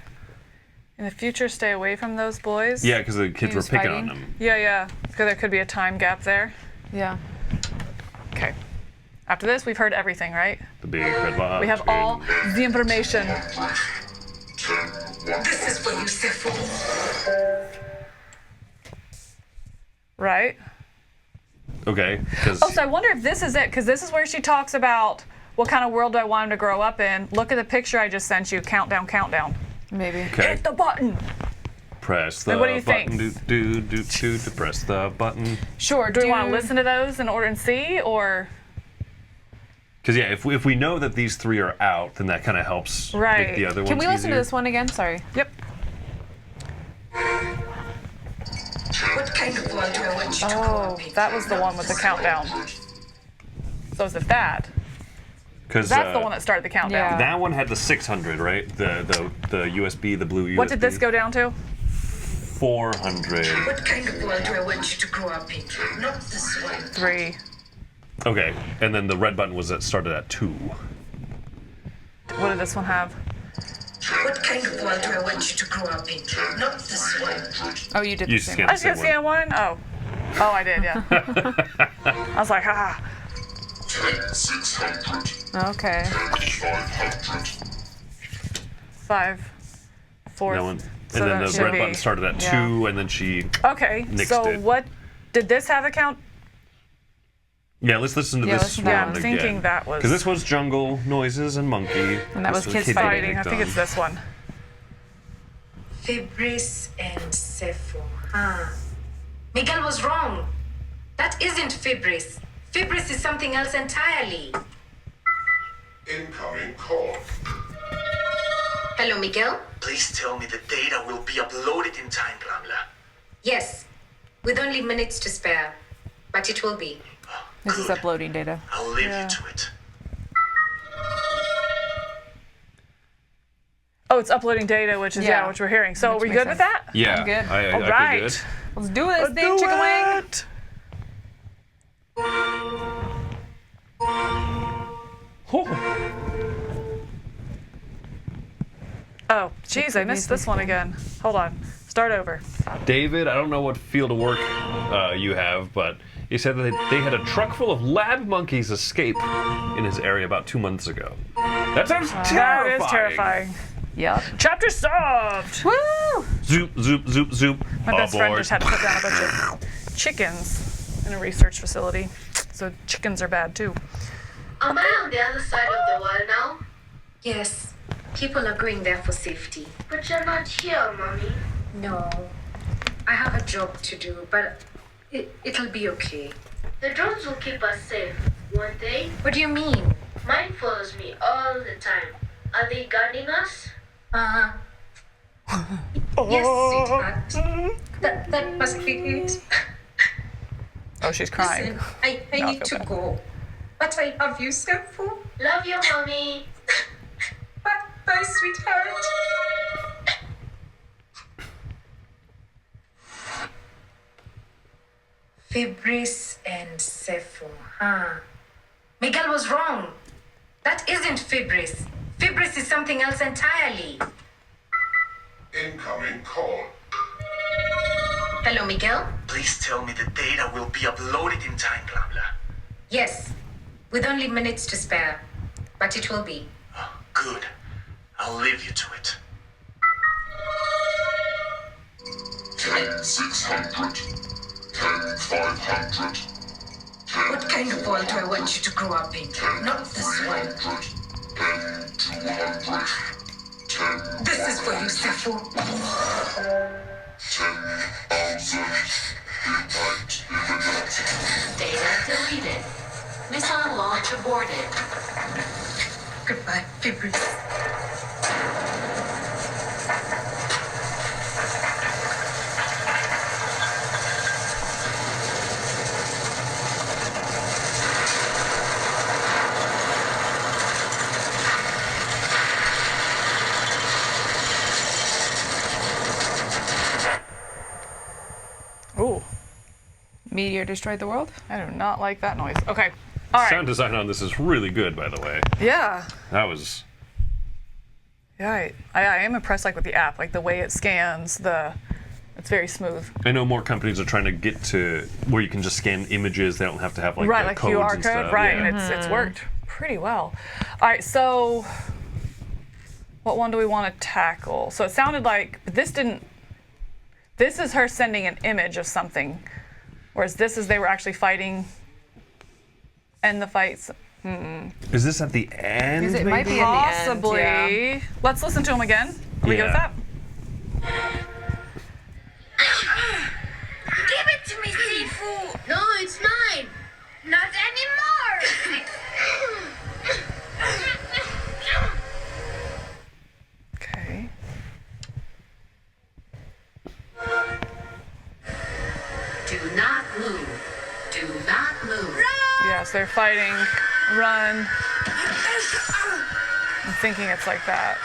In the future, stay away from those boys. Yeah, because the kids He were was picking on fighting. them. Yeah. Because there could be a time gap there. yeah. Okay. After this, we've heard everything, right? The big red button. We have all the information. This is for you, Sefu. Right? Okay. Because Oh, so I wonder if this is it, because this is where she talks about what kind of world do I want him to grow up in. Look at the picture I just sent you. Countdown, countdown. Maybe. okay. Hit the button. Press the what do you think? button. To press the button. Sure. Do we want to listen to those in order and see, or? Because yeah, if we know that these three are out, then that kind of helps Right. make the other ones Can we listen to easier. this one again? Sorry. Yep. What kind of world do I want you to grow Oh, up in? that was the one with the countdown. So is it that? Because That's the one that started the countdown. Yeah. that one had the 600, right? The USB, the blue USB. What did this go down to? 400. What kind of world do I want you to grow up in? Not this one. 3. Okay, and then the red button was that started at 2. What did this one have? What kind of world do I want you to grow up in? Not this one. Oh, you did You the same. scanned I was gonna see one. Oh. Oh, I did, yeah. I was like, ah. Okay. 5, 4. That one. So And then that the should red be- button started at yeah. 2, and then she. Okay, Nixed so it. what did this have a count? Yeah, let's listen to Yeah, this listen to one that I'm one. thinking that was. Because this was jungle noises and monkey. And that This was the kids kid getting fighting. I picked think on. it's this one. Fibris and Sefu. Miguel was wrong. That isn't Fibris. Fibris is something else entirely. Incoming call. Hello, Miguel? Please tell me the data will be uploaded in time, Ramla. Yes, with only minutes to spare. But it will be. This is uploading data. I'll leave you to it. Oh, it's uploading data, which is Yeah. which we're hearing. So are Which we makes good with sense. that? Yeah. I'm good. I All feel right. good. Let's do this Let's thing, do chicken wing. it. Oh, geez, I missed this one again. Hold on. Start over. David, I don't know what field of work you have, but he said that they had a truck full of lab monkeys escape in his area about 2 months ago. That sounds terrifying. That is terrifying. Yep. Chapter solved. Woo! Zoop, zoop, zoop, zoop. My best friend Aboard. just had to put down a bunch of chickens in a research facility. So chickens are bad too. Am I on the other side of the world now? Yes, people are going there for safety. But you're not here, Mommy. No, I have a job to do, but it'll be okay. The drones will keep us safe, won't they? What do you mean? Mine follows me all the time. Are they guarding us? Yes, sweetheart. That must be it. Oh, she's crying. Listen, I No, I need feel to bad. go. But I love you, Sefu. Love you, Mommy. Bye, sweetheart. Fibris and Sefu. Miguel was wrong. That isn't Fibris. Fibris is something else entirely. Incoming call. Hello, Miguel? Please tell me the data will be uploaded in time, Ramla. Yes, with only minutes to spare. But it will be. Good. I'll leave you to it. 10,600. 10,500. What kind of world do I want you to grow up in? Not this one. 10,200. 10. This is for you, Sefu. 10,000. Impact imminent. Data deleted. Missile launch aborted. Goodbye, Fibris. Ooh, Meteor destroyed the world? I do not like that noise. Okay. All right. Sound design on this is really good, by the way. Yeah. That was. Yeah, I am impressed, like, with the app, like the way it scans it's very smooth. I know more companies are trying to get to where you can just scan images. They don't have to have like Right, the like codes QR and code, stuff. right? Yeah. And it's worked pretty well. All right, so what one do we want to tackle? So it sounded like this didn't. This is her sending an image of something, whereas this is they were actually fighting. End the fights. Is this at the end? It might be maybe? at the Possibly. end, yeah. Let's listen to him again. Are we good with Yeah. that? Give it to me, Sifu! No, it's mine! Not anymore! Okay. Do not move. Do not move. Yes, they're fighting. Run. I'm thinking it's like that.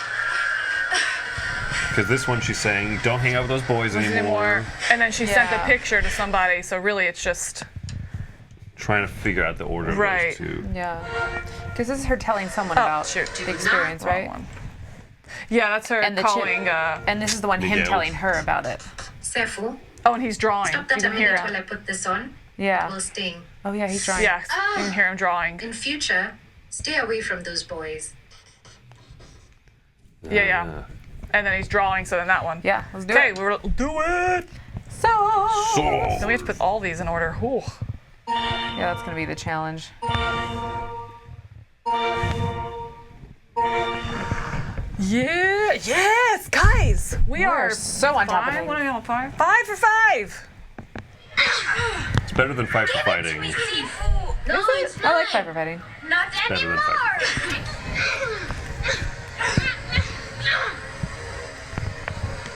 Because this one she's saying, don't hang out with those boys anymore. And then she sent the Yeah. picture to somebody, so really it's just. Trying to figure out the order Right. of those two. Yeah. Because this is her telling someone Oh, about shoot. the experience, Wrong right? one. Yeah, that's her And the calling. And this is the one him Miguel. telling her about it. Sefu, Oh, and he's drawing. stop You that a can hear minute while I him. put this on. It Yeah. will sting. Oh yeah, he's drawing. Yeah, you can hear him drawing. In future, stay away from those boys. Yeah, yeah. And then he's drawing, so then that one. Yeah, let's do Okay, it. we'll do it. So. Then we have to put all these in order. Ooh. Yeah, that's gonna be the challenge. Yeah, yes, guys, we are so on top of five. it. What are we on 5? 5 for 5. It's better than fight for fighting. Sifu! No, it's mine! I like fiber fighting. Not better than anymore!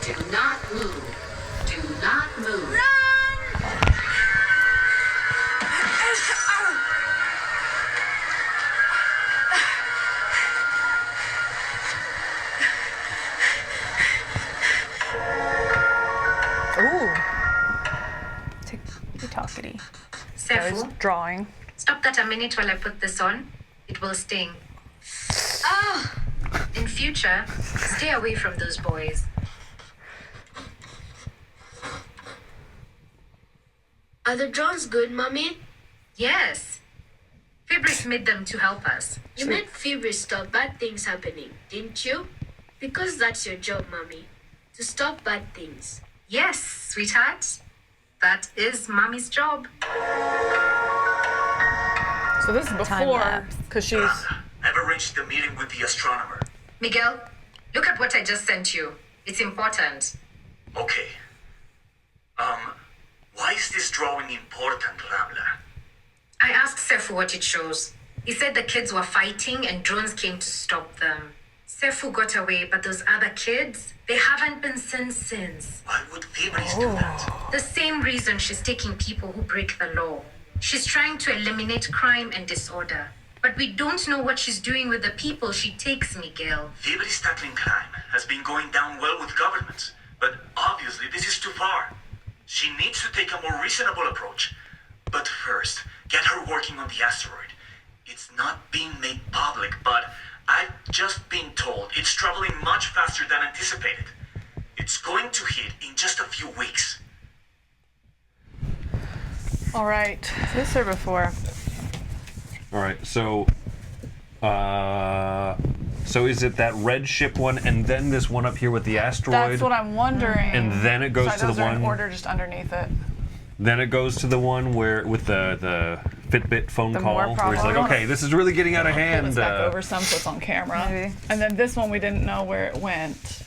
Do not move. Do not move. Ooh, Tick tockety. that is Sefu, drawing. stop that a minute while I put this on. It will sting. Ah! In future, stay away from those boys. Are the drones good, Mommy? Yes. Fibris made them to help us. You made Phoebus stop bad things happening, didn't you? Because that's your job, Mommy. To stop bad things. Yes, sweetheart. That is Mommy's job. So this is before, lapse. because she's. I've arranged the meeting with the astronomer. Miguel, look at what I just sent you. It's important. Okay. Why is this drawing important, Ramla? I asked Sefu what it shows. He said the kids were fighting and drones came to stop them. Sefu got away, but those other kids, they haven't been seen since. Why would Fibris do that? The same reason she's taking people who break the law. She's trying to eliminate crime and disorder. But we don't know what she's doing with the people she takes, Miguel. Fibris tackling crime has been going down well with governments, but obviously this is too far. She needs to take a more reasonable approach. But first, get her working on the asteroid. It's not being made public, but I've just been told it's traveling much faster than anticipated. It's going to hit in just a few weeks. All right. This her before. All right, so So is it that red ship one, and then this one up here with the asteroid? That's what I'm wondering. And then it goes Sorry, to the those are in one. order just underneath it. Then it goes to the one where with the Fitbit phone The call, more where it's like, problem. okay, this is really getting out of Pull hand. this back over some so it's on camera. Maybe. And then this one we didn't know where it went.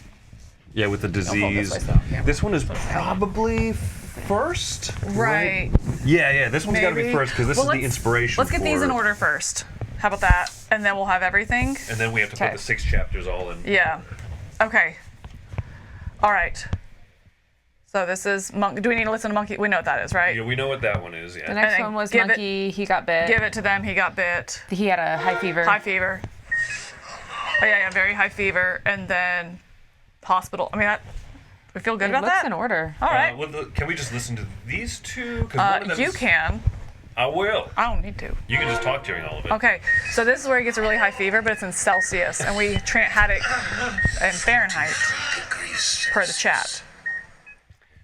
Yeah, with the pull this disease. way so on camera. This one is probably first. Right. Yeah. This one's got to be Maybe. first because this Well, is the let's- inspiration. Let's get these in for- order first. How about that? And then we'll have everything. And then we have to Okay. put the 6 chapters all in. Yeah. Okay. All right. So this is Monkey. Do we need to listen to Monkey? We know what that is, right? Yeah, we know what that one is. The Yeah. next then one was give it- Monkey. He got bit. Give it to them. He got bit. He had a high fever. High fever. Oh, yeah, very high fever. And then hospital. I mean, we feel good It about looks that? in order. All right. Can we just listen to these two? 'Cause one of them You is- can. I will. I don't need to. You can just talk during all of it. Okay, so this is where he gets a really high fever, but it's in Celsius, and we had it in Fahrenheit per the chat.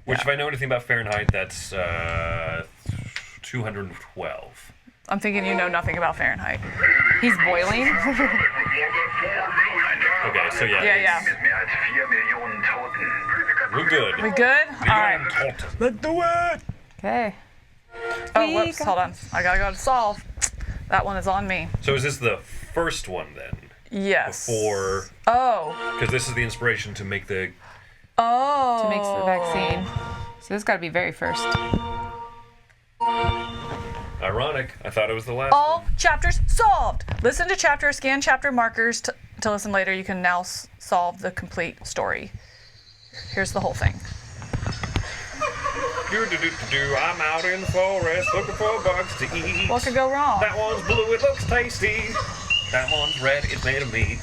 Which, if I know anything about Fahrenheit, that's 212. I'm thinking you know nothing about Fahrenheit. He's boiling. Okay, so yeah. Yeah. Mit mehr als 4 Millionen Toten. We're good. We good? All right. Let's do it. Okay. Oh, whoops, hold on. I gotta go to solve. That one is on me. So is this the first one then? Yes. Before, Oh. because this is the inspiration to make the. Oh. To make the vaccine. So this got to be very first. Ironic. I thought it was the last. All chapters solved. Listen to chapter, scan chapter markers to listen later. You can now solve the complete story. Here's the whole thing. I'm out in the forest looking for bugs to eat. What could go wrong? That one's blue, it looks tasty. That one's red, it's made of meat.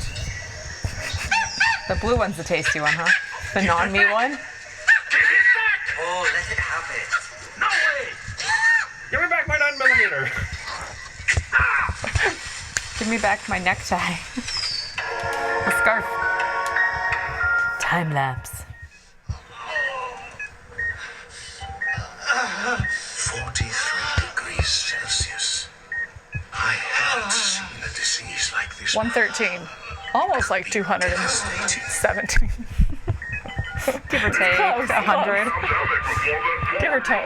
The blue one's the tasty one, huh? The non-meat one? Oh, let it have it. No way! Give me back my 9mm. Give me back my necktie. The scarf. Time lapse. 43 degrees Celsius. I haven't seen a disease like this. 113. Almost like 217. Give or take. Close, 100. Give or take,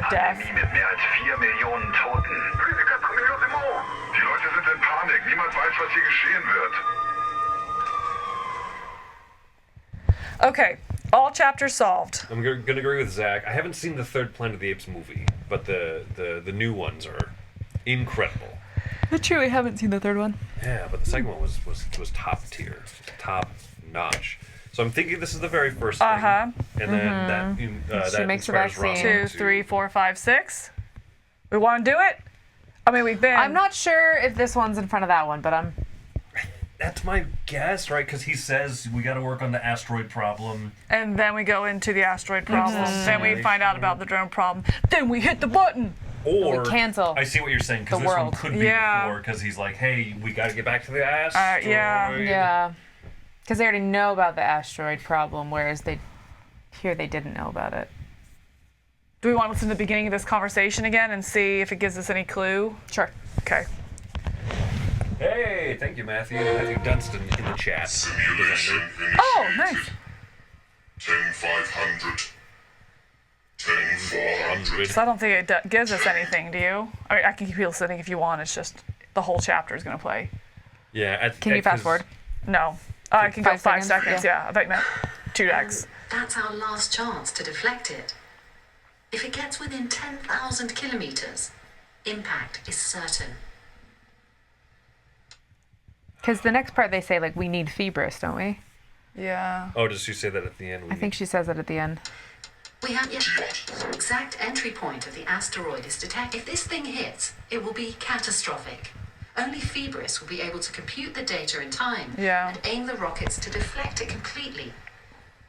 death. Mit mehr als 4 Millionen Toten. Physiker, Prologue. Die Leute sind in Panik. Niemand weiß, was hier geschehen wird. Okay, all chapters solved. I'm gonna agree with Zach. I haven't seen the third Planet of the Apes movie, but the new ones are incredible. I truly haven't seen the third one. Yeah, but the second one was top tier, top notch. So I'm thinking this is the very first thing, and then that makes the inspires vaccine. Ron 2, 3, 4, 5, 6. We want to do it? I mean, we've been. I'm not sure if this one's in front of that one, but I'm. That's my guess, right? Because he says we got to work on the asteroid problem. And then we go into the asteroid problem. Then we find out about the drone problem. Then we hit the button. Or We cancel I see what you're saying because the this one world. could be Yeah. before because he's like, hey, we got to get back to the asteroid. Yeah. Because they already know about the asteroid problem, whereas they didn't know about it. Do we want to listen to the beginning of this conversation again and see if it gives us any clue? Sure. Okay. Hey, thank you, Matthew. Matthew Dunstan in the chat. Designer. Oh, nice. 10,500. 400. So I don't think it gives us anything, do you? I mean, I can keep listening if you want. It's just the whole chapter is going to play. Yeah. Can you fast forward? No. I can go 5 5 seconds? seconds. Yeah. I thought you meant 2x. That's our last chance to deflect it. If it gets within 10,000 kilometers, impact is certain. Because the next part they say, like, we need Phoebus, don't we? Yeah. Oh, does she say that at the end? I think she says it at the end. We have yet the exact entry point of the asteroid is detected. If this thing hits, it will be catastrophic. Only Phoebus will be able to compute the data in time and aim the rockets to deflect it completely.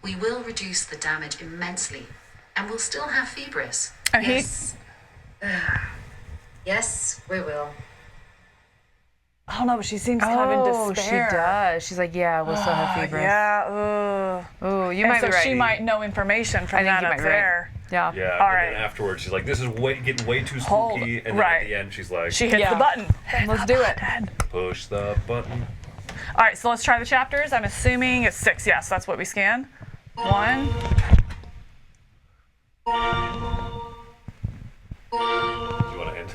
We will reduce the damage immensely, and we'll still have Phoebus. And Yes. Yes, we will. I don't know, but she seems kind of in despair. She does. She's like, yeah, we'll still have Phoebus. Yeah. Ooh, you And might so be right. she might know information from I think that you up might be right. there. Yeah. Yeah. All and right. then afterwards, she's like, "This is getting way too Hold- spooky." And then right. at the end, she's like, She hits the button. Let's do it. "Push the button." All right, so let's try the chapters. I'm assuming it's 6. Yes, that's what we scan. 1. Do you want to hand?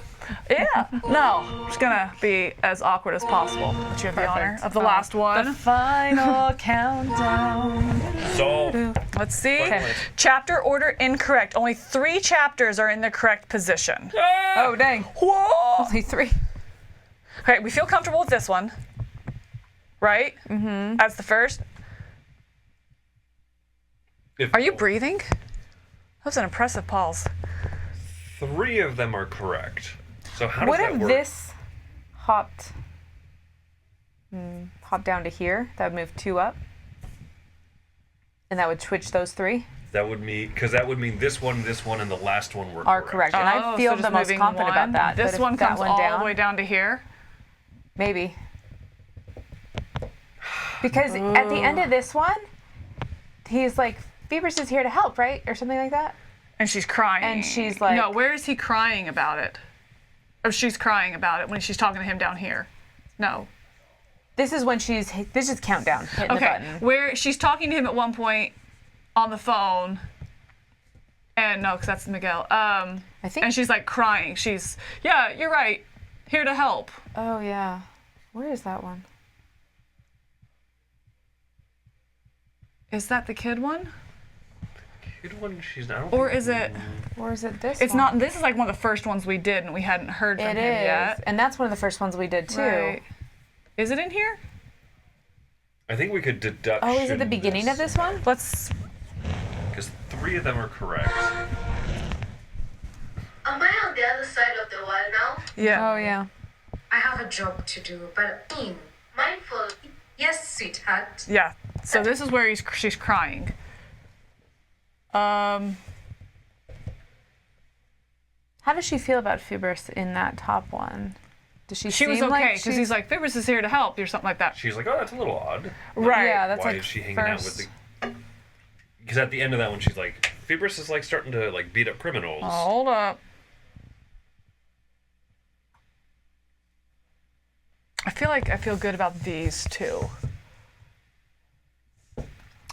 Yeah. No, I'm just gonna be as awkward as possible. But you have the honor of the last one. The final countdown. So, Let's see. Okay. Chapter order incorrect. Only 3 chapters are in the correct position. Oh, dang. Whoa! Only 3. Okay, we feel comfortable with this one, right? Mm-hmm. As the first. Are you breathing? That was an impressive pause. 3 of them are correct. So how does What that if work? this hopped down to here? That would move 2 up. And that would switch those 3? That would mean, because that would mean this one, and the last one were Are correct. And I feel so the just most moving confident one. about that. This But if one that comes one all down, the way down to here. Maybe. Because at the end of this one, he's like, Phoebus is here to help, right? Or something like that. And she's crying. And she's like... No, where is he crying about it? Or she's crying about it when she's talking to him down here. No. This is when this is countdown, hitting the button. Where she's talking to him at one point on the phone. And no, because that's Miguel. I think... And she's like crying. She's, yeah, you're right. Here to help. Oh, yeah. Where is that one? Is that the kid one? Kid one, she's not. Or is it? Or is it this It's one? not. This is like one of the first ones we did, and we hadn't heard from him yet. And that's one of the first ones we did, too. Right. Is it in here? I think we could deduct. Oh, is it the beginning of this one? Let's. Because 3 of them are correct. Am I on the other side of the wall now? Yeah. Oh, yeah. I have a job to do, but Mindful. yes, sweetheart. Yeah. So this is where she's crying. How does she feel about Phoebus in that top one? Does she She seem was okay like because he's like, Phoebus is here to help, or something like that. She's like, oh, that's a little odd. Right. Yeah, that's Why like is she hanging first... out with the? Because at the end of that one, she's like, Phoebus is like starting to like beat up criminals. Oh, hold up. I feel good about these 2.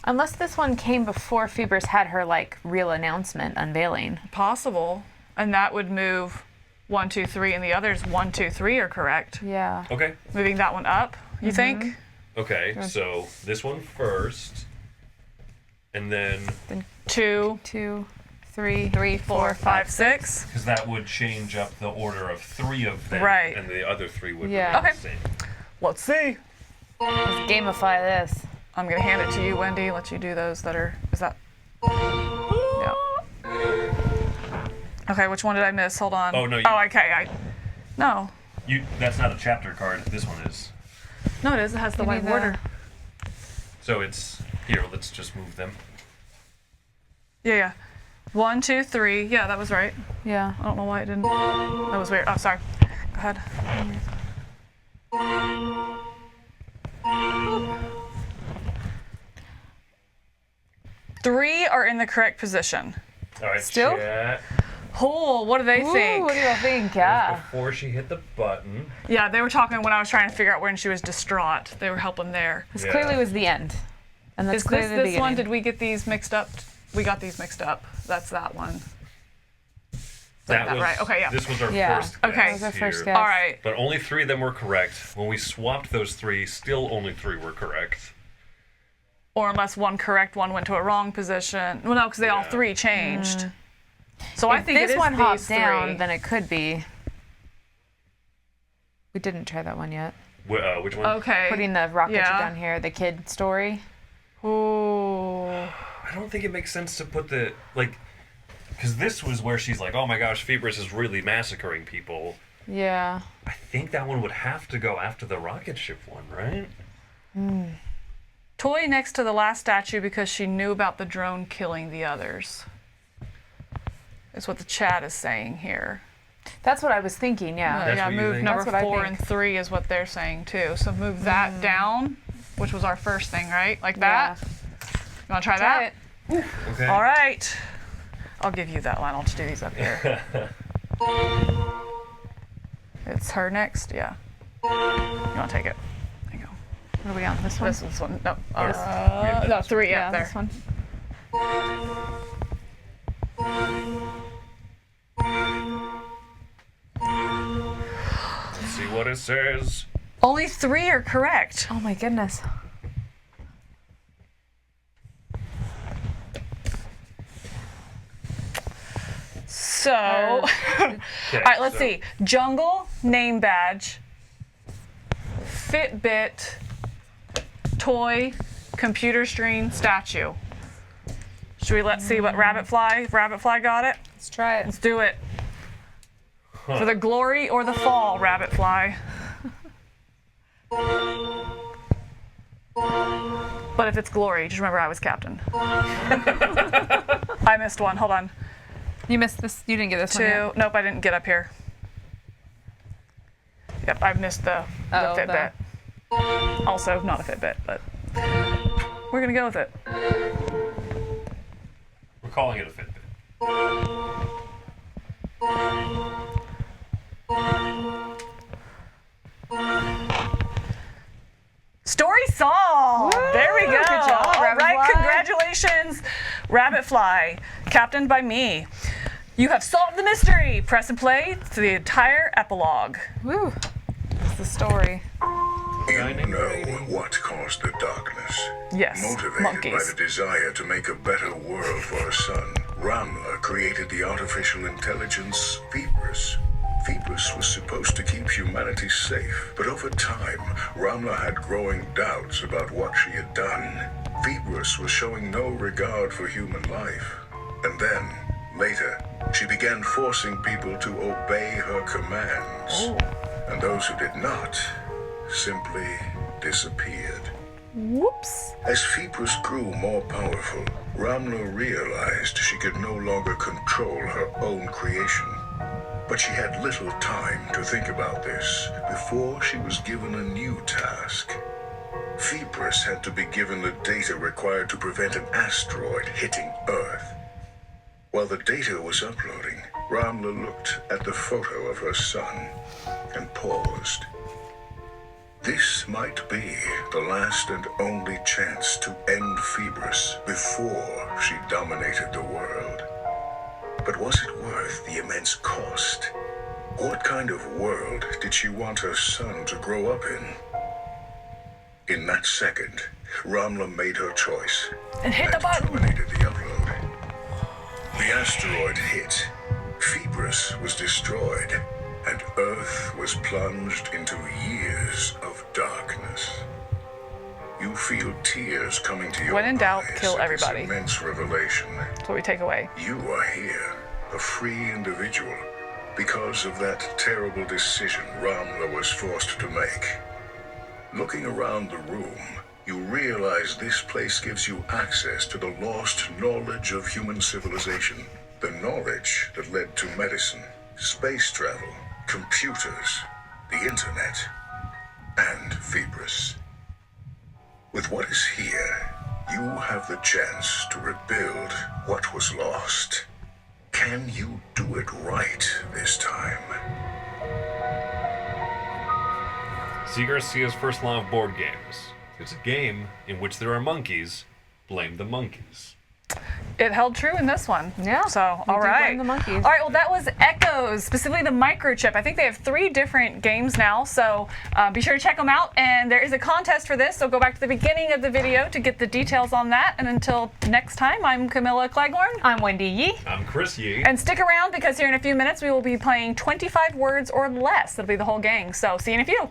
Unless this one came before Phoebus had her, like, real announcement unveiling. Possible. And that would move 1, 2, 3, and the others 1, 2, 3 are correct. Yeah. Okay. Moving that one up, you think? Okay. So this one first, and then 2, 2, 3, 4, 5, 6. because that would change up the order of 3 of them, Right. and the other 3 would Yeah. remain Okay. the same. Let's see. Let's gamify this. I'm gonna hand it to you, Wendy. Let you do those that are. Is that? Yeah. Okay, which one did I miss? Hold on. Oh, no, you- Oh, okay. No. That's not a chapter card. This one is. No, it is. It has the You white need border. So it's here. Let's just move them. Yeah. 1, 2, 3. Yeah, that was right. Yeah. I don't know why it didn't. That was weird. Oh, sorry. Go ahead. 3 are in the correct position. All right. Still? Chat. Oh, what do they think? Ooh, what do you think? That was Yeah. before she hit the button. Yeah, they were talking when I was trying to figure out when she was distraught. They were helping there. This Yeah. clearly was the end. And that's Is clearly this the this one? beginning. Did we get these mixed up? We got these mixed up. That's that one. That that was right? Okay, yeah. This was our Yeah. first. Okay. guess That was our first here. guess. All right. But only 3 of them were correct. When we swapped those 3, still only 3 were correct. Or unless one correct one went to a wrong position. Well, no, because they all Yeah. 3 changed. So I If think this it is one these hops 3. down, then it could be. We didn't try that one yet. Which one? Okay. Putting the rocket ship Yeah. down here, the kid story. Ooh. I don't think it makes sense to put the like, because this was where she's like, "Oh my gosh, Phoebus is really massacring people." Yeah. I think that one would have to go after the rocket ship one, right? Toy next to the last statue because she knew about the drone killing the others. Is what the chat is saying here. That's what I was thinking, yeah. That's Yeah, what you move think? number That's what I 4 think. and 3 is what they're saying too. So move that down, which was our first thing, right? Like that. You want to try Try that? it. Okay. All right. I'll give you that line. I'll just do these up here. It's her next. Yeah. You want to take it? There you go. What are we on? This one? This one. No. have No, 3. Yeah, there. this one. Let's see what it says. Only 3 are correct. Oh my goodness. So, all right, let's see. Jungle, name badge, Fitbit, toy, computer screen, statue. Should we let's see what Rabbitfly got it? Let's try it. Let's do it. For the glory or the fall, Rabbitfly. But if it's glory, just remember I was captain. I missed one. Hold on. You missed this. You didn't get this 2. one yet. Nope, I didn't get up here. Yep, I missed the Fitbit. Also, not a Fitbit, but we're gonna go with it. We're calling it a Fitbit. Story solved. There we go. Good job, All right, Rabbitfly. congratulations, Rabbitfly, captained by me. You have solved the mystery. Press and play to the entire epilogue. Woo. That's the story. You know what caused the darkness. Yes, Motivated monkeys. by the desire to make a better world for her son, Ramla created the artificial intelligence Phoebus. Phoebus was supposed to keep humanity safe, but over time, Ramla had growing doubts about what she had done. Phoebus was showing no regard for human life. And then, later, she began forcing people to obey her commands. And those who did not simply disappeared. Whoops. As Phoebus grew more powerful, Ramla realized she could no longer control her own creation. But she had little time to think about this before she was given a new task. Phoebus had to be given the data required to prevent an asteroid hitting Earth. While the data was uploading, Ramla looked at the photo of her son and paused. This might be the last and only chance to end Phoebus before she dominated the world. But was it worth the immense cost? What kind of world did she want her son to grow up in? In that second, Ramla made her choice And hit the button. terminated the upload. The asteroid hit, Phoebus was destroyed, and Earth was plunged into years of darkness. You feel tears coming to your When in doubt, eyes kill at this everybody. immense revelation. That's what we take away. You are here, a free individual, because of that terrible decision Ramla was forced to make. Looking around the room, you realize this place gives you access to the lost knowledge of human civilization. The knowledge that led to medicine, space travel, computers, the internet, and Phoebus. With what is here, you have the chance to rebuild what was lost. Can you do it right this time? See Garcia's first law of board games. It's a game in which there are monkeys. Blame the monkeys. It held true in this one. Yeah. So, all do right. blame the monkeys. All right, well, that was Echoes, specifically the Microchip. I think they have 3 different games now, so be sure to check them out. And there is a contest for this, so go back to the beginning of the video to get the details on that. And until next time, I'm Camilla Cleghorn. I'm Wendy Yee. I'm Chris Yee. And stick around because here in a few minutes we will be playing 25 words or less. That'll be the whole gang. So see you in a few.